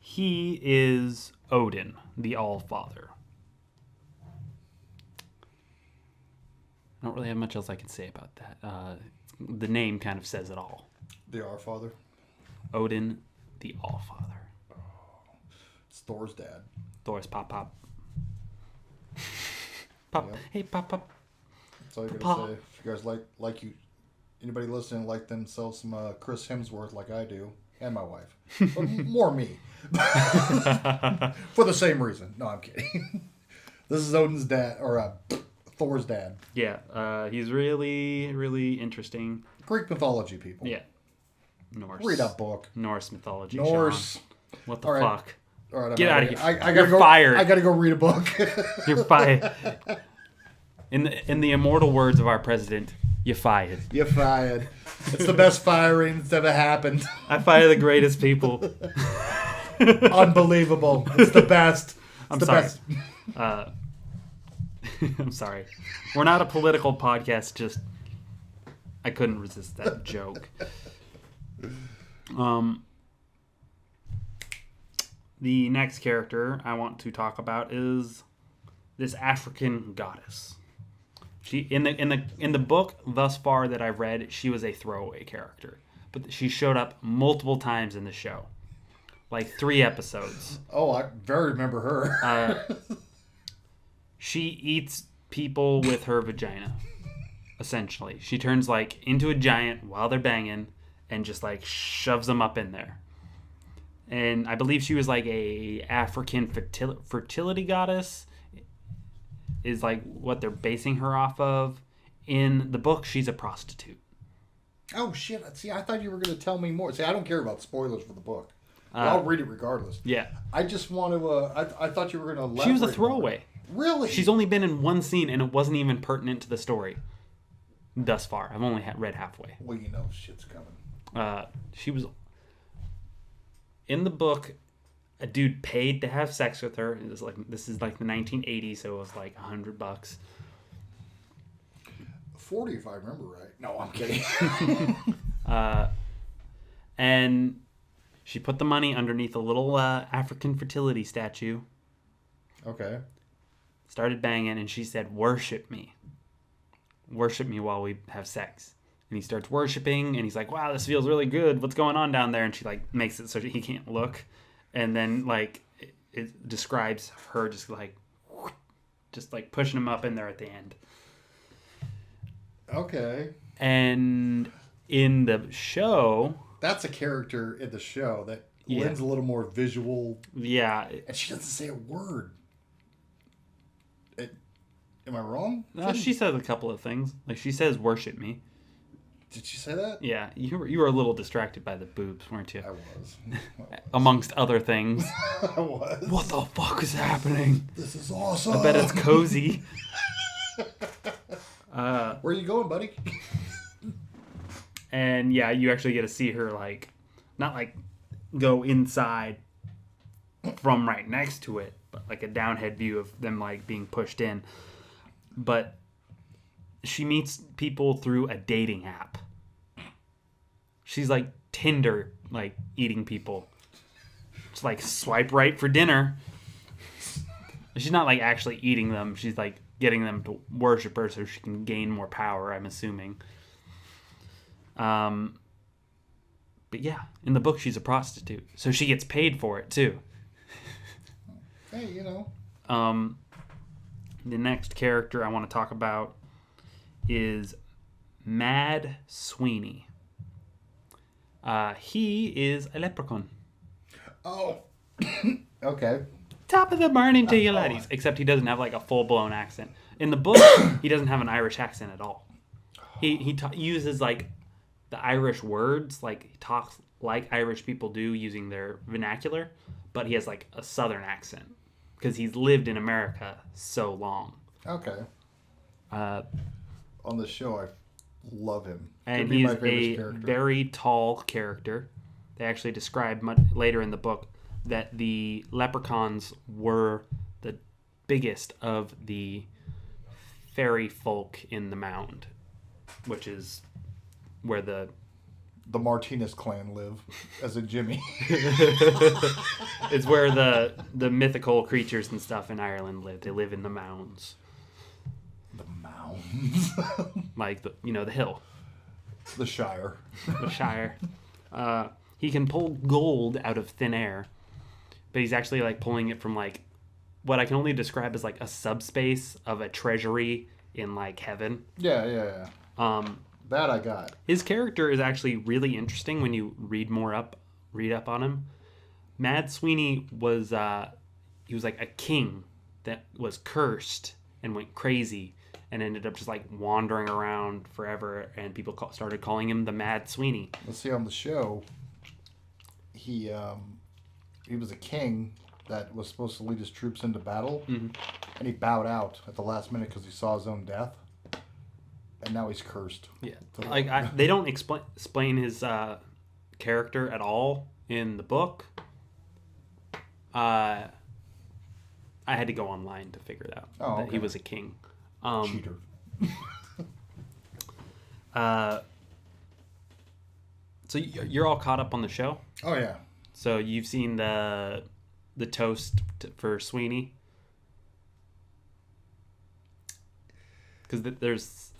He is Odin, the All-Father. I don't really have much else I can say about that. The name kind of says it all. The All-Father? Odin, the All-Father. Oh, it's Thor's dad. Thor's pop. Pop. Yep. Hey, pop. That's all you gotta say. If you guys anybody listening like themselves some Chris Hemsworth like I do, and my wife. But more me. For the same reason. No, I'm kidding. This is Odin's dad, or Thor's dad. Yeah, he's really, really interesting. Greek mythology, people. Yeah. Norse. Read a book. Norse mythology. Norse. Sean. What the fuck? All right, get out of here. You're fired. I gotta go read a book. You're fired. In the immortal words of our president, you're fired. You're fired. It's the best firing that's ever happened. I fire the greatest people. Unbelievable. It's the best. I'm sorry. I'm sorry. We're not a political podcast, just I couldn't resist that joke. The next character I want to talk about is this African goddess. She in the book thus far that I've read, she was a throwaway character, but she showed up multiple times in the show, like 3 episodes. Oh, I very remember her. She eats people with her vagina. Essentially, she turns like into a giant while they're banging, and just like shoves them up in there. And I believe she was like a African fertility goddess. Is like what they're basing her off of. In the book, she's a prostitute. Oh shit! See, I thought you were going to tell me more. See, I don't care about spoilers for the book. I'll read it regardless. Yeah. I just want to. I thought you were going to. She was a throwaway. Really? She's only been in one scene, and it wasn't even pertinent to the story. Thus far, I've only read halfway. Well, you know, shit's coming. She was in the book. A dude paid to have sex with her. It was like, this is like the 1980s, so it was like $100. 40 if I remember right. No, I'm kidding. And she put the money underneath a little African fertility statue. Okay. Started banging, and she said, "Worship me. Worship me while we have sex." And he starts worshiping, and he's like, "Wow, this feels really good. What's going on down there?" And she like makes it so he can't look, and then like it describes her just like pushing him up in there at the end. Okay. And in the show, that's a character in the show that lends a little more visual. Yeah. And she doesn't say a word. Am I wrong? No, she says a couple of things. Like she says, "Worship me." Did she say that? Yeah, you were a little distracted by the boobs, weren't you? I was. Amongst other things. I was. What the fuck is happening? This is awesome. I bet it's cozy. Where are you going, buddy? And yeah, you actually get to see her like, not like go inside from right next to it, but like a downhead view of them like being pushed in. But she meets people through a dating app. She's like Tinder, like eating people. It's like swipe right for dinner. She's not like actually eating them. She's like getting them to worship her so she can gain more power, I'm assuming. But yeah, in the book she's a prostitute, so she gets paid for it too. Hey, you know. The next character I want to talk about is Mad Sweeney. He is a leprechaun. Oh, okay. Top of the morning to you laddies. Except he doesn't have like a full-blown accent. In the book, he doesn't have an Irish accent at all. He uses like the Irish words, like he talks like Irish people do using their vernacular, but he has like a Southern accent because he's lived in America so long. Okay. On the show, I love him. And he's a very tall character. They actually describe much later in the book that the leprechauns were the biggest of the fairy folk in the mound, which is where the Martinez clan live, as in Jimmy. It's where the mythical creatures and stuff in Ireland live. They live in the mounds. The mounds? Like, the hill. The Shire. The Shire. He can pull gold out of thin air, but he's actually like pulling it from like what I can only describe as like a subspace of a treasury in like heaven. Yeah. That I got. His character is actually really interesting when you read up on him. Mad Sweeney was he was like a king that was cursed and went crazy and ended up just like wandering around forever, and people started calling him the Mad Sweeney. Let's see, on the show, he was a king that was supposed to lead his troops into battle, and he bowed out at the last minute because he saw his own death, and now he's cursed. Yeah, like they don't explain his character at all in the book. I had to go online to figure it out that he was a king. Cheater. So you're all caught up on the show? Oh yeah. So you've seen the toast for Sweeney? Because there's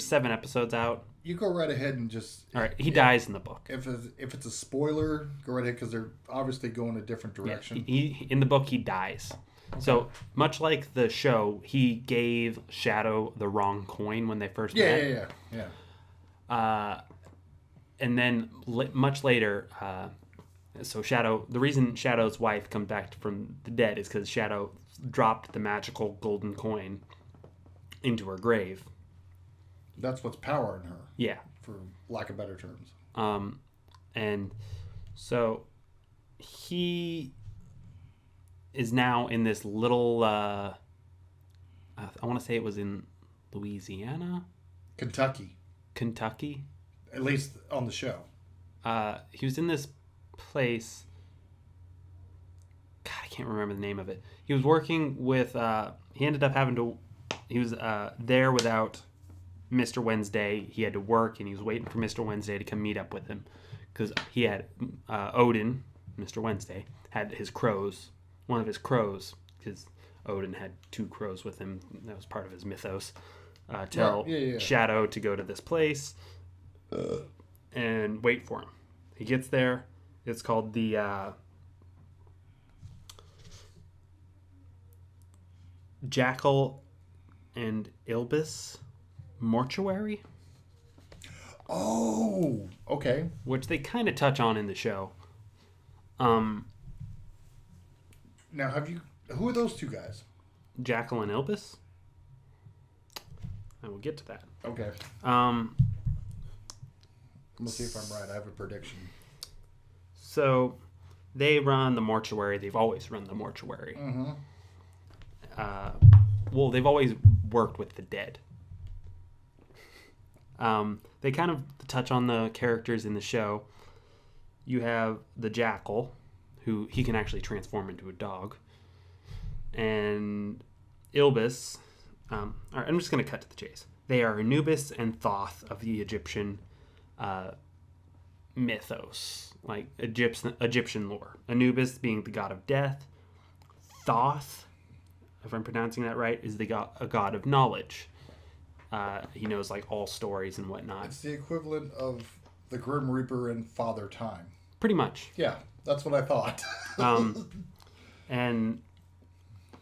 7 episodes out. You go right ahead and just... All right, he dies in the book. If it's a spoiler, go right ahead, because they're obviously going a different direction. Yeah, he in the book, he dies. Okay. So, much like the show, he gave Shadow the wrong coin when they first met. Yeah. And then, much later, so Shadow... The reason Shadow's wife comes back from the dead is because Shadow dropped the magical golden coin into her grave. That's what's powering her. Yeah. For lack of better terms. And so he is now in this little, I want to say it was in Louisiana? Kentucky. At least on the show. He was in this place. God, I can't remember the name of it. He was working with, he ended up having to, he was there without Mr. Wednesday, he had to work, and he was waiting for Mr. Wednesday to come meet up with him. Because he had Odin, Mr. Wednesday, had his crows, one of his crows, because Odin had 2 crows with him. That was part of his mythos. Tell Shadow to go to this place and wait for him. He gets there. It's called the Jackal and Ilbis Mortuary. Oh, okay. Which they kind of touch on in the show. Now, who are those 2 guys? Jackal and Ilbis? I will get to that. Okay. Let's see if I'm right. I have a prediction. So, they run the mortuary. They've always run the mortuary. Mm-hmm. Well, they've always worked with the dead. They kind of touch on the characters in the show. You have the Jackal, who he can actually transform into a dog. And Ilbis. All right, I'm just going to cut to the chase. They are Anubis and Thoth of the Egyptian mythos, like Egyptian lore. Anubis being the god of death. Thoth, if I'm pronouncing that right, is a god of knowledge. He knows like all stories and whatnot. It's the equivalent of the Grim Reaper in Father Time. Pretty much. Yeah, that's what I thought. And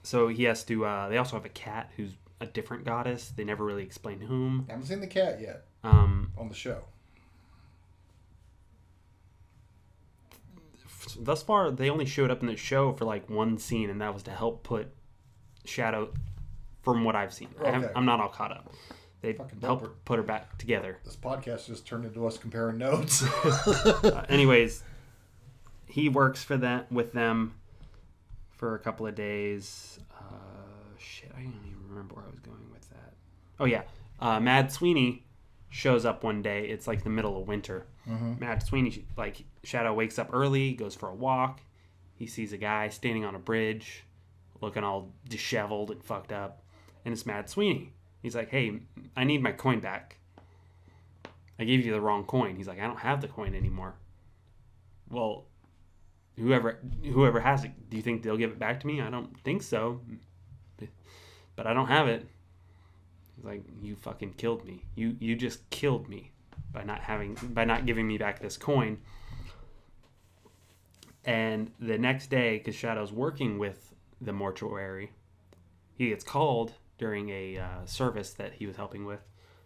so he has to. They also have a cat who's a different goddess. They never really explain whom. I haven't seen the cat yet on the show. Thus far, they only showed up in the show for like one scene, and that was to help put Shadow. From what I've seen, Okay. I'm not all caught up. They helped put her back together. This podcast just turned into us comparing notes. Anyways, he works with them for a couple of days. I don't even remember where I was going with that. Oh yeah, Mad Sweeney shows up one day. It's like the middle of winter. Mm-hmm. Mad Sweeney, like Shadow, wakes up early, goes for a walk. He sees a guy standing on a bridge, looking all disheveled and fucked up, and it's Mad Sweeney. He's like, "Hey, I need my coin back. I gave you the wrong coin." He's like, "I don't have the coin anymore." Well, whoever has it, do you think they'll give it back to me? I don't think so. But I don't have it. He's like, "You fucking killed me. You just killed me by not giving me back this coin." And the next day, because Shadow's working with the mortuary, he gets called during a service that he was helping with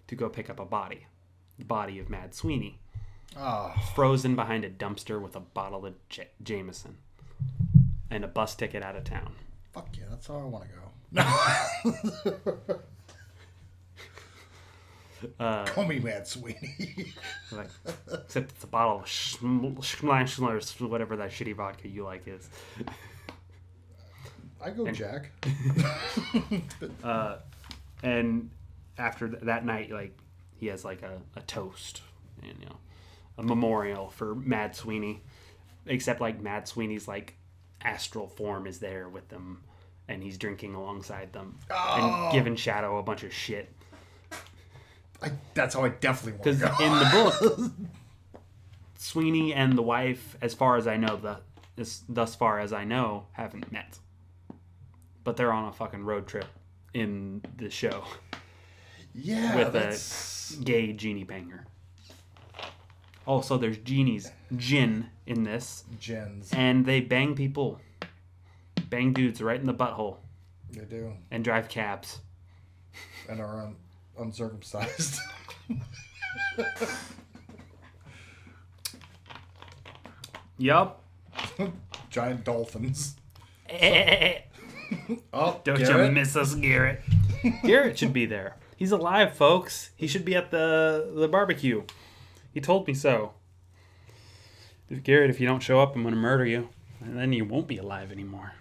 to go pick up a body. The body of Mad Sweeney. Oh. Frozen behind a dumpster with a bottle of Jameson. And a bus ticket out of town. Fuck yeah, that's how I want to go. Call me Mad Sweeney. Like, except it's a bottle of Schmleichler's, whatever that shitty vodka you like is. I go Jack. And after that night, like, he has like a toast and a memorial for Mad Sweeney. Except like Mad Sweeney's like astral form is there with them, and he's drinking alongside them and giving Shadow a bunch of shit. That's how I definitely want to go. Because in the book, Sweeney and the wife, as far as I know, thus far as I know, haven't met. But they're on a fucking road trip in the show. Yeah, with a gay genie banger. Also, there's gin in this. Gens. And they bang people. Bang dudes right in the butthole. They do. And drive cabs. And are uncircumcised. Yup. Giant dolphins. Oh, don't you miss us, Garrett. Garrett should be there. He's alive, folks. He should be at the barbecue. He told me so. Garrett, if you don't show up, I'm going to murder you. And then you won't be alive anymore.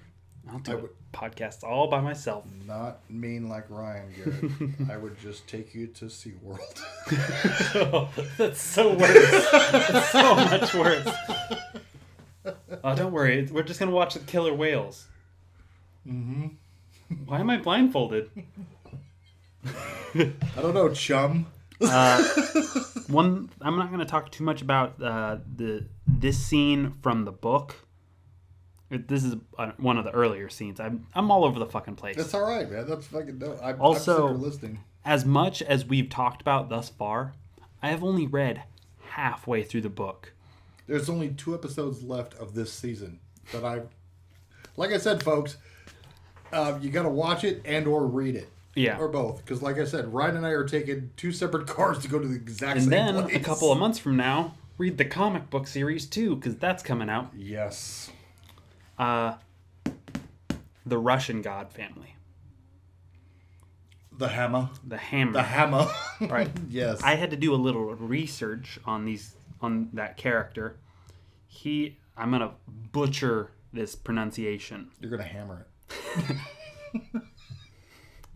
I'll do podcasts all by myself. Not mean like Ryan, Garrett. I would just take you to SeaWorld. Oh, that's so worse. That's so much worse. Oh, don't worry. We're just going to watch the killer whales. Mm-hmm. Why am I blindfolded? I don't know, chum. I'm not going to talk too much about this scene from the book. This is one of the earlier scenes. I'm all over the fucking place. That's all right, man. That's fucking dope. Also, I'm listening. As much as we've talked about thus far, I have only read halfway through the book. There's only 2 episodes left of this season that like I said, folks, you got to watch it and or read it. Yeah. Or both. Because like I said, Ryan and I are taking 2 separate cars to go to the exact same place. And then, a couple of months from now, read the comic book series too, because that's coming out. Yes. The Russian god family. The Hammer. The Hammer. The Hammer. Right. Yes. I had to do a little research on that character. I'm gonna butcher this pronunciation. You're gonna hammer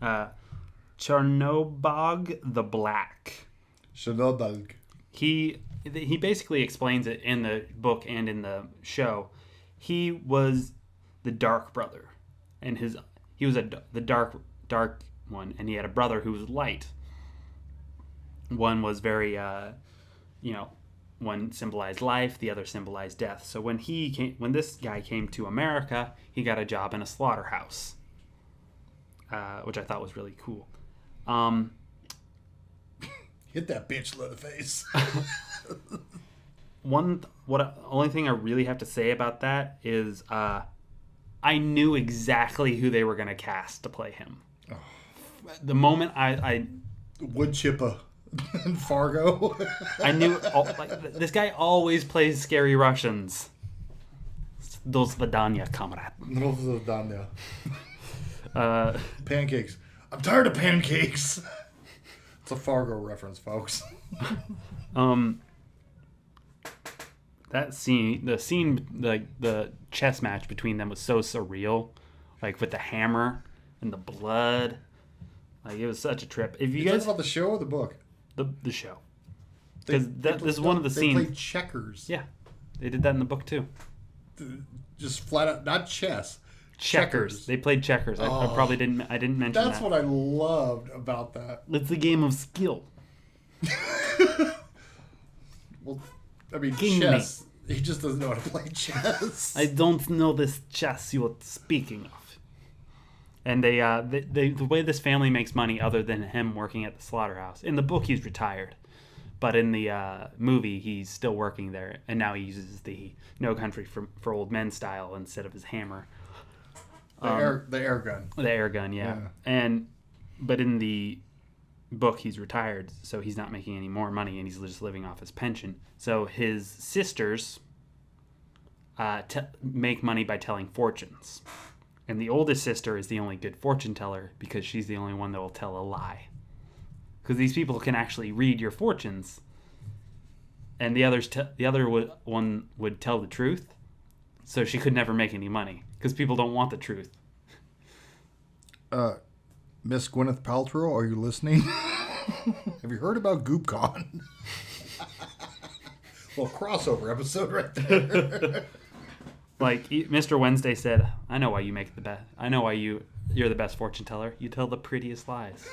it. Chernobog the Black. Chernobog. He basically explains it in the book and in the show. He was the dark brother, and he was the dark one, and he had a brother who was light. One was very, one symbolized life, the other symbolized death. So when this guy came to America, he got a job in a slaughterhouse, which I thought was really cool. Hit that bitch in the face. Only thing I really have to say about that is I knew exactly who they were going to cast to play him. Oh. The moment I Wood Chipper in Fargo. I knew this guy always plays scary Russians. Do svidaniya, comrade. Do svidaniya. Pancakes. I'm tired of pancakes. It's a Fargo reference, folks. That scene, the chess match between them was so surreal, like with the hammer and the blood. Like, it was such a trip. If you guys talking about the show or the book? The show, because this is one of the scenes. They played checkers. Yeah, they did that in the book too. Just flat out, not chess. Checkers. They played checkers. I probably didn't. I didn't mention that. That's what I loved about that. It's a game of skill. Well, I mean, chess. He just doesn't know how to play chess. I don't know this chess you're speaking of. And the way this family makes money, other than him working at the slaughterhouse. In the book, he's retired, but in the movie, he's still working there, and now he uses the No Country for Old Men style instead of his hammer. The air gun. The air gun, yeah. But in the book, he's retired, so he's not making any more money, and he's just living off his pension. So his sisters make money by telling fortunes. And the oldest sister is the only good fortune teller because she's the only one that will tell a lie. Because these people can actually read your fortunes. And the other one would tell the truth. So she could never make any money. Because people don't want the truth. Miss Gwyneth Paltrow, are you listening? Have you heard about GoopCon? Well, crossover episode right there. Like Mr. Wednesday said, I know why you make the best. I know why you're the best fortune teller. You tell the prettiest lies.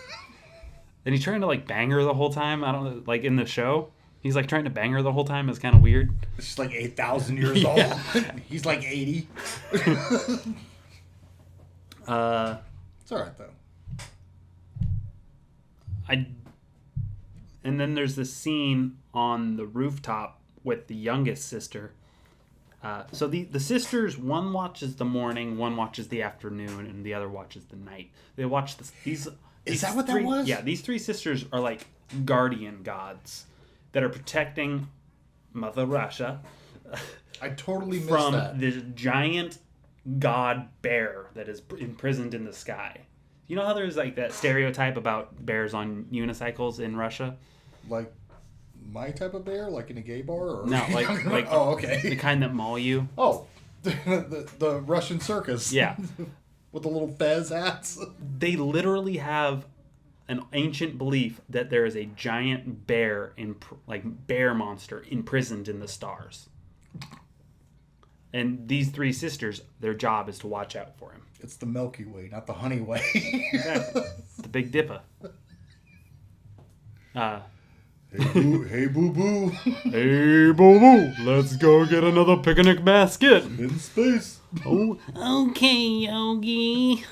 And he's trying to bang her the whole time. I don't know, like in the show, he's trying to bang her the whole time. It's kind of weird. She's 8,000 years old. He's 80. It's all right though. And then there's this scene on the rooftop with the youngest sister. So the sisters, one watches the morning, one watches the afternoon, and the other watches the night. They watch these. Is that what that was? Yeah, these 3 sisters are guardian gods that are protecting Mother Russia. I totally missed from that. this giant god bear that is imprisoned in the sky. You know how there's that stereotype about bears on unicycles in Russia? Like my type of bear, in a gay bar, or no, oh, okay, the kind that maul you. Oh, the Russian circus. Yeah, with the little fez hats. They literally have an ancient belief that there is a giant bear bear monster imprisoned in the stars. And these 3 sisters, their job is to watch out for him. It's the Milky Way, not the Honey Way. Exactly. The Big Dipper. Hey boo boo. Hey, boo boo, let's go get another picnic basket. In space. Oh, okay, Yogi.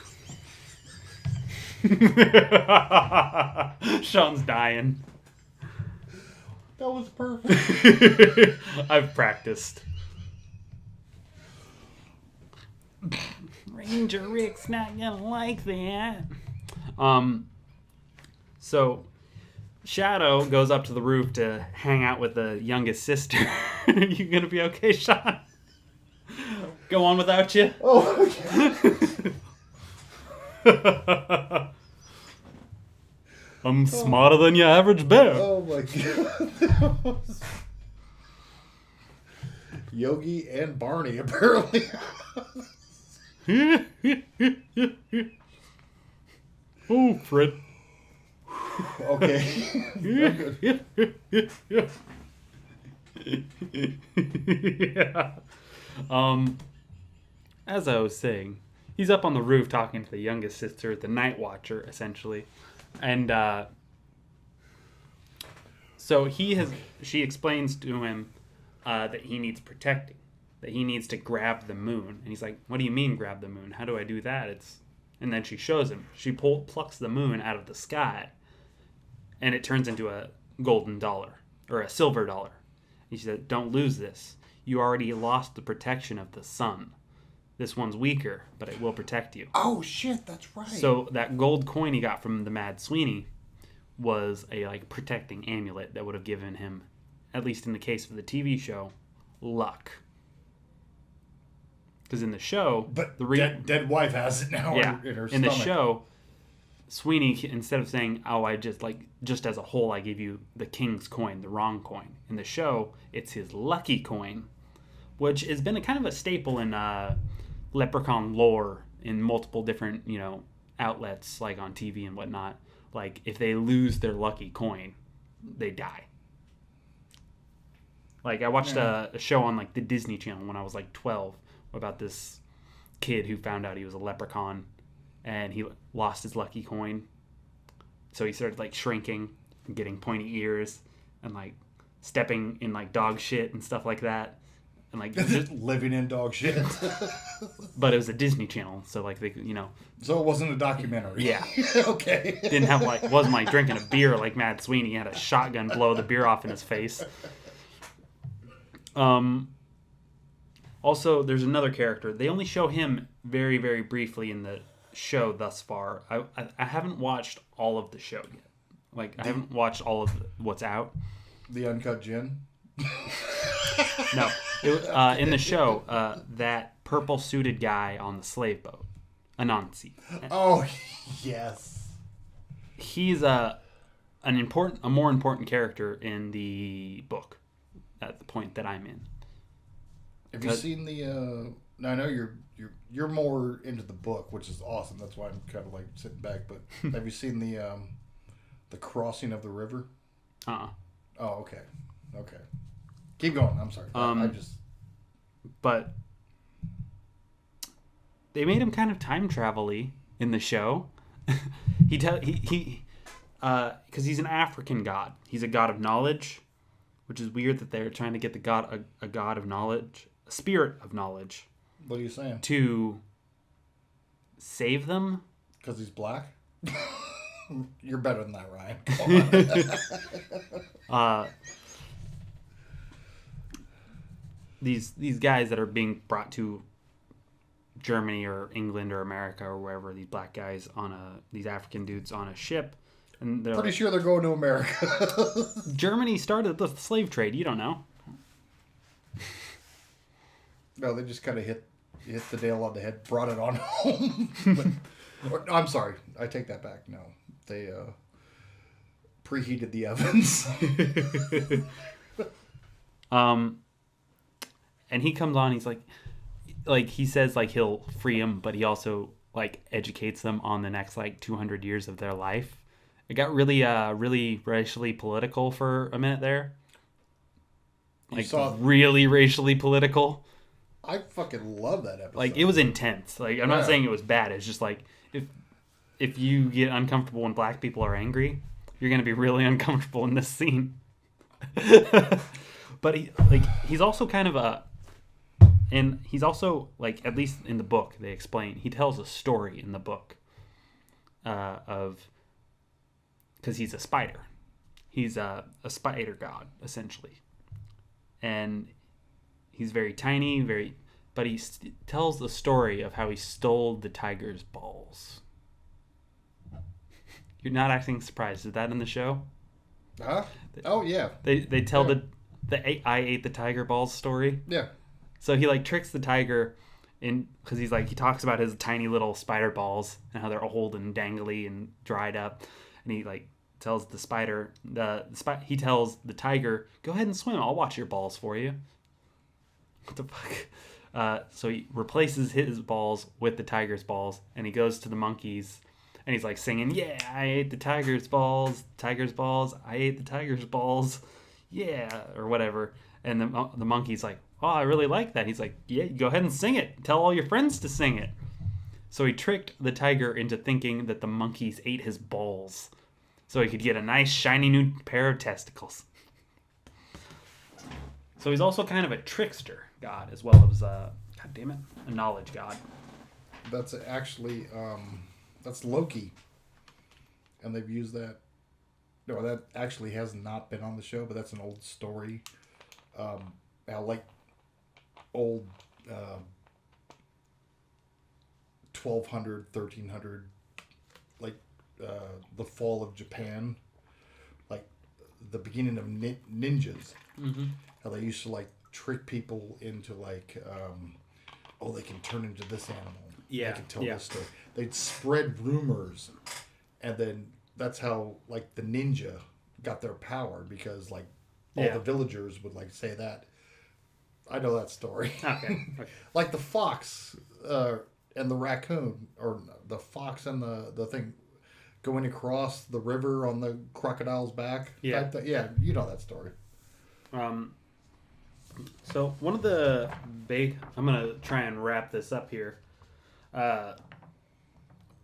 Sean's dying. That was perfect. I've practiced. Ranger Rick's not gonna like that. So Shadow goes up to the roof to hang out with the youngest sister. Are you gonna be okay, Sean? Go on without you? Oh, okay. I'm smarter than your average bear. Oh my god. Yogi and Barney, apparently. Oh, Fred. Okay. Yeah. As I was saying, he's up on the roof talking to the youngest sister, the night watcher, essentially. And so she explains to him that he needs protecting, that he needs to grab the moon. And he's like, what do you mean grab the moon? How do I do that? And then she shows him. She plucks the moon out of the sky, and it turns into a golden dollar, or a silver dollar. And she said, don't lose this. You already lost the protection of the sun. This one's weaker, but it will protect you. Oh, shit, that's right. So that gold coin he got from the Mad Sweeney was a protecting amulet that would have given him, at least in the case of the TV show, luck. Because in the show... But the dead wife has it now in her in stomach. the show, Sweeney, instead of saying, oh, I just as a whole, I give you the king's coin, the wrong coin. In the show, it's his lucky coin, which has been a kind of a staple in Leprechaun lore in multiple different, outlets, like on TV and whatnot. Like, if they lose their lucky coin, they die. Like, I watched a show on, the Disney Channel when I was, 12 about this kid who found out he was a leprechaun, and he lost his lucky coin. So he started, shrinking and getting pointy ears and, stepping in, dog shit and stuff like that. And, just living in dog shit. But it was a Disney Channel, so, they, So it wasn't a documentary. Yeah. Okay. Didn't have, wasn't, drinking a beer like Mad Sweeney. He had a shotgun blow the beer off in his face. Also, there's another character. They only show him very, very briefly in the show thus far. I haven't watched all of the show yet. I haven't watched all of what's out. The Uncut Gin? No. In the show, that purple-suited guy on the slave boat, Anansi. Oh, yes. He's a more important character in the book at the point that I'm in. Have you seen the? Now I know you're more into the book, which is awesome. That's why I'm kind of sitting back. But have you seen the crossing of the river? Oh, okay. Keep going. I'm sorry. I just. But they made him kind of time travel-y in the show. Because he's an African god. He's a god of knowledge, which is weird that they're trying to get a god of knowledge, a spirit of knowledge. What are you saying? To save them? Because he's black? You're better than that, Ryan. Come on. These guys that are being brought to Germany or England or America or wherever, these black guys these African dudes on a ship, and they're pretty sure they're going to America. Germany started the slave trade. You don't know. No, they just kind of hit the nail on the head, brought it on home. I'm sorry, I take that back. No, they preheated the ovens. And he comes on. He's like he says he'll free them, but he also educates them on the next 200 years of their life. It got really really racially political for a minute there. Really racially political. I fucking love that episode. It was intense. I'm not saying it was bad. It's just if you get uncomfortable when black people are angry, You're gonna be really uncomfortable in this scene. But he's also kind of and he's also like, at least in the book they explain, he tells a story in the book of, because he's a spider. He's a spider god essentially, and he's very tiny, but he tells the story of how he stole the tiger's balls. You're not acting surprised. Is that in the show? Huh? Oh yeah. They tell the I ate the tiger balls story. Yeah. So he like tricks the tiger in, because he's like, he talks about his tiny little spider balls and how they're old and dangly and dried up, and he like tells the spider he tells the tiger, go ahead and swim. I'll watch your balls for you. What the fuck? So he replaces his balls with the tiger's balls, and he goes to the monkeys. And he's like singing, yeah, I ate the tiger's balls, I ate the tiger's balls, yeah, or whatever. And the monkey's like, oh, I really like that. He's like, yeah, go ahead and sing it. Tell all your friends to sing it. So he tricked the tiger into thinking that the monkeys ate his balls, so he could get a nice shiny new pair of testicles. So he's also kind of a trickster god, as well as, God damn it, a knowledge god. That's actually... That's Loki. And they've used that. No, that actually has not been on the show, but that's an old story. Like old 1200, 1300, like the fall of Japan, like the beginning of ninjas. Mm-hmm. How they used to like trick people into like, they can turn into this animal. Yeah. They can tell this story. They'd spread rumors, and then that's how like the ninja got their power, because like all the villagers would like say that. I know that story. Okay. Like the fox and the raccoon, or the fox and the thing going across the river on the crocodile's back. Yeah. Yeah, you know that story. So one of the big... I'm going to try and wrap this up here. The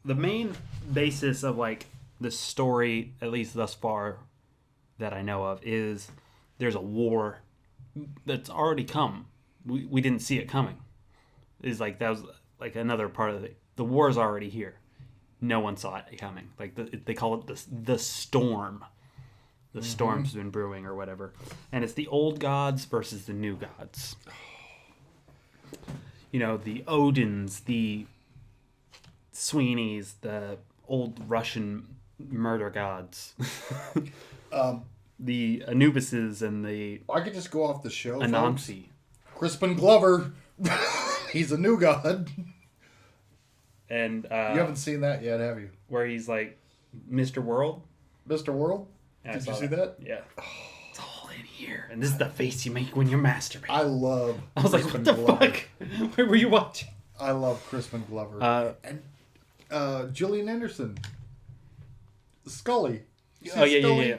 main basis of like the story, at least thus far that I know of, is there's a war that's already come. We didn't see it coming. Is like, that was like another part of it. The war is already here. No one saw it coming. Like they call it the storm. The storm's been brewing or whatever. And it's the old gods versus the new gods. You know, the Odins, the Sweeneys, the old Russian murder gods. The Anubises and the... I could just go off the show, Anansi. Crispin Glover. He's a new god. And you haven't seen that yet, have you? Where he's like Mr. World. Mr. World? Yeah, Did you see that? Yeah. It's all in here. And this is the face you make when you're masturbating. I love I was Crispin like, what the Glover. fuck? Where were you watching? I love Crispin Glover. And Gillian Anderson. Scully. Oh, yeah.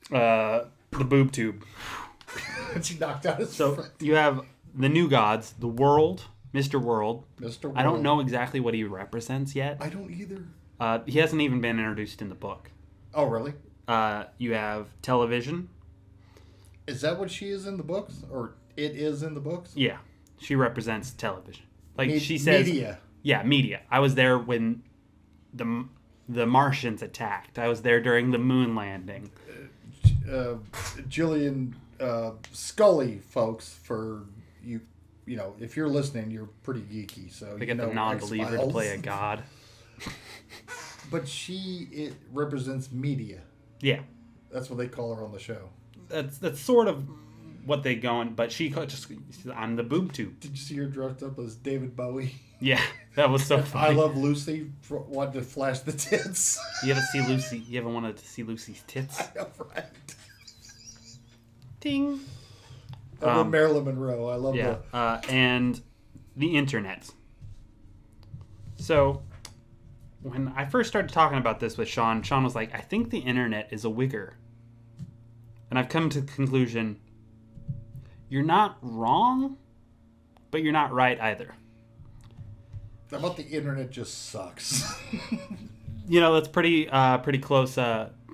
The boob tube. She knocked out his So friend. you have the new gods, the World, Mr. World. Mr. World. I don't know exactly what he represents yet. I don't either. He hasn't even been introduced in the book. Oh, really? You have television. Is that what she is in the books? Or it is in the books? Yeah. She represents television. Like she says... Media. Yeah, media. I was there when the Martians attacked. I was there during the moon landing. Gillian Scully, folks, for you know, if you're listening, you're pretty geeky. So They get the non-believer to X-Files. play a god. But it represents media. Yeah. That's what they call her on the show. That's sort of what they go on, but she's on the boob tube. Did you see her dressed up as David Bowie? Yeah, that was so funny. I Love Lucy wanted to flash the tits. You ever see Lucy? You ever wanted to see Lucy's tits? I know, right? Ding. Marilyn Monroe. I love that. And the internet. So, when I first started talking about this with Sean was like, I think the internet is a wigger. And I've come to the conclusion, you're not wrong, but you're not right either. How about the internet just sucks? You know, that's pretty close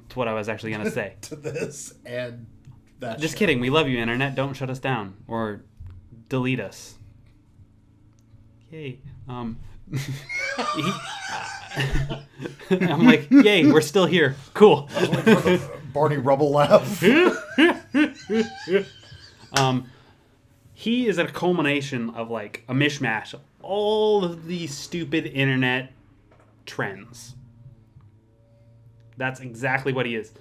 to what I was actually gonna say. To this and that. Just show. kidding. We love you, internet. Don't shut us down or delete us. Yay. I'm like, yay, we're still here. Cool. I was waiting for the Barney Rubble laugh. He is a culmination of like a mishmash of all of these stupid internet trends. That's exactly what he is.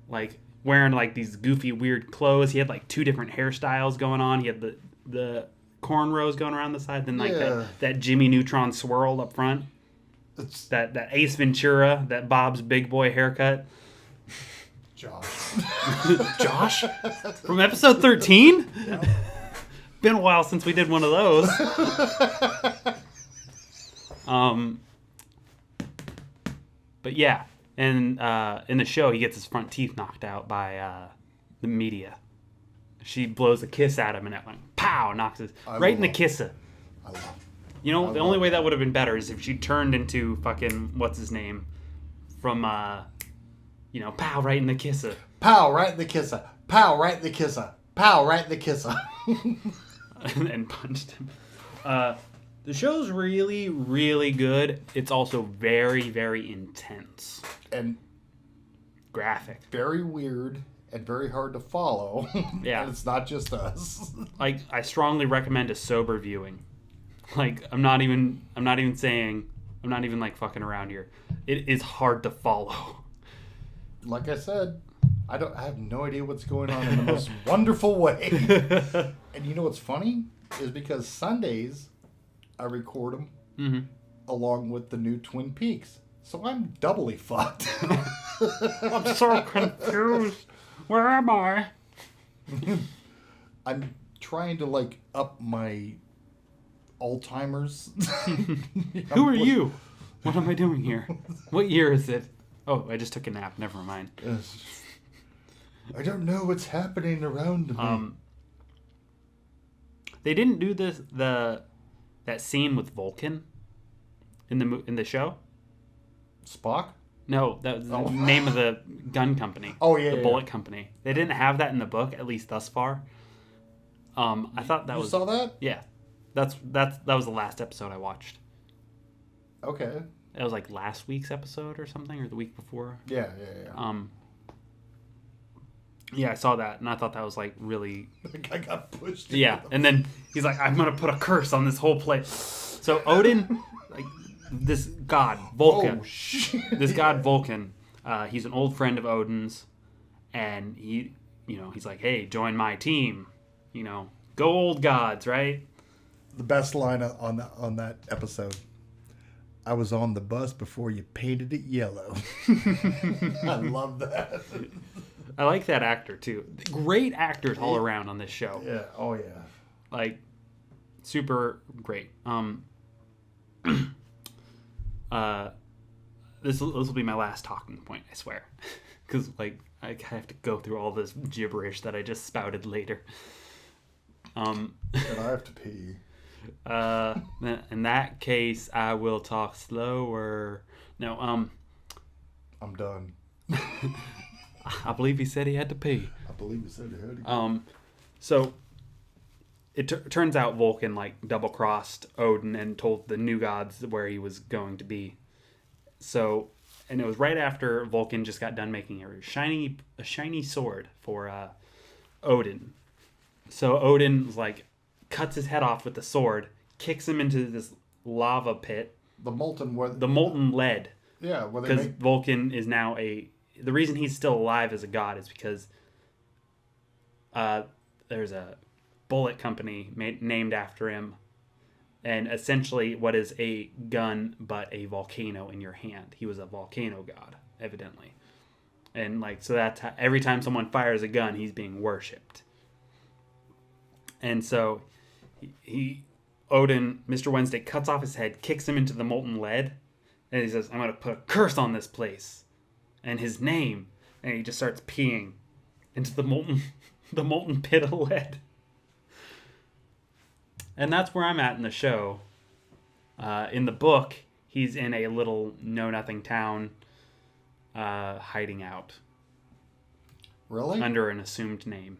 Like wearing like these goofy weird clothes. He had like 2 different hairstyles going on. He had the cornrows going around the side, then like that Jimmy Neutron swirl up front. It's That Ace Ventura, that Bob's Big Boy haircut. Josh. Josh? From episode 13? Yep. Been a while since we did one of those. But yeah, and in the show, he gets his front teeth knocked out by the media. She blows a kiss at him, and it like pow knocks his right in the kisser. I love. You know, the only way that would have been better is if she turned into fucking what's his name from pow right in the kisser. Pow right in the kisser. Pow right in the kisser. Pow right in the kisser. And punched him. The show's really, really good. It's also very, very intense. And graphic. Very weird and very hard to follow. Yeah. And it's not just us. Like, I strongly recommend a sober viewing. Like, I'm not even saying, I'm not even like fucking around here. It is hard to follow. Like I said, I have no idea what's going on in the most wonderful way. And you know what's funny? Is because Sundays I record them along with the new Twin Peaks. So I'm doubly fucked. I'm so confused. Where am I? I'm trying to like up my Alzheimer's. Who are you? What am I doing here? What year is it? Oh, I just took a nap. Never mind. I don't know what's happening around me. They didn't do that scene with Vulcan in the show. Spock? No, that was the name of the gun company. Oh yeah, the bullet company. They didn't have that in the book, at least thus far. I thought that you was. saw that? Yeah, that was the last episode I watched. Okay. It was like last week's episode or something, or the week before. Yeah. Yeah, I saw that, and I thought that was like really. The guy got pushed. Yeah, and then he's like, "I'm gonna put a curse on this whole place." So Odin, like this god Vulcan, Oh shit! this god Vulcan, he's an old friend of Odin's, and he's like, "Hey, join my team, go old gods, right?" The best line on that episode. I was on the bus before you painted it yellow. I love that. I like that actor too. Great actors all around on this show. Yeah. Oh yeah. Like super great. This will be my last talking point, I swear, because like I have to go through all this gibberish that I just spouted later. And I have to pee. In that case, I will talk slower. No, I'm done. I believe he said he had to pee. I believe he said he had to go. So it turns out Vulcan like double-crossed Odin and told the new gods where he was going to be. So, and it was right after Vulcan just got done making a shiny sword for Odin. So Odin was like cuts his head off with the sword, kicks him into this lava pit. The molten lead. Yeah, because Vulcan is now the reason he's still alive as a god is because there's a bullet company named after him, and essentially what is a gun but a volcano in your hand. He was a volcano god, evidently, and like so that's how, every time someone fires a gun, he's being worshipped. And so Odin, Mr. Wednesday, cuts off his head, kicks him into the molten lead, and he says, "I'm going to put a curse on this place and his name." And he just starts peeing into the molten pit of lead. And that's where I'm at in the show. In the book, he's in a little know-nothing town hiding out. Really? under an assumed name.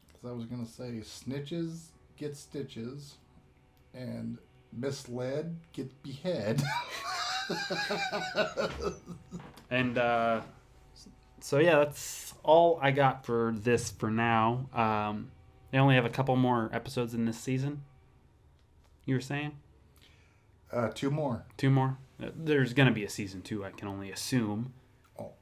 Because I was going to say snitches get stitches and misled get behead. And so yeah, that's all I got for this for now. They only have a couple more episodes in this season. You were saying? 2 more. 2 more? There's going to be a season 2, I can only assume. Oh,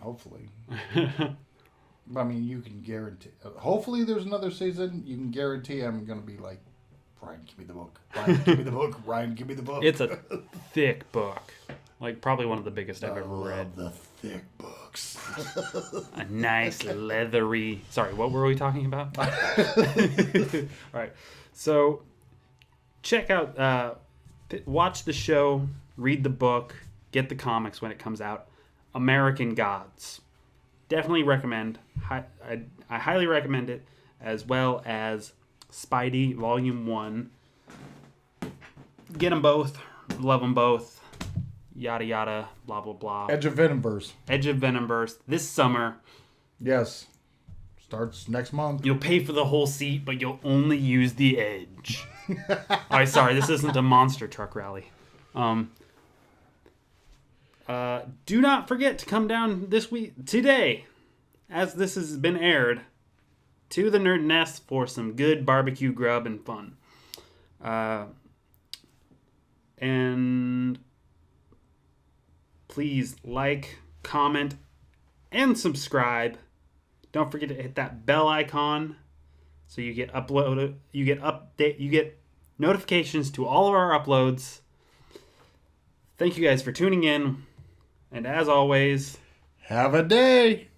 hopefully. I mean, you can guarantee. Hopefully there's another season. You can guarantee I'm going to be like, Ryan, give me the book. Ryan, give me the book. Ryan, give me the book. It's a thick book. Like, probably one of the biggest I've ever read. The thick books. A nice leathery... Sorry, what were we talking about? All right. So, check out... watch the show, read the book, get the comics when it comes out. American Gods. Definitely recommend. I highly recommend it, as well as Spidey Volume 1. Get them both. Love them both. Yada yada, blah blah blah. Edge of venom-verse. Edge of venom-verse this summer. Yes. Starts next month. You'll pay for the whole seat, but you'll only use the edge. Alright, sorry, this isn't a monster truck rally. Do not forget to come down this week, today, as this has been aired, to the Nerd Nest for some good barbecue grub and fun. And please like, comment, and subscribe. Don't forget to hit that bell icon so you get you get notifications to all of our uploads. Thank you guys for tuning in, and as always, have a day.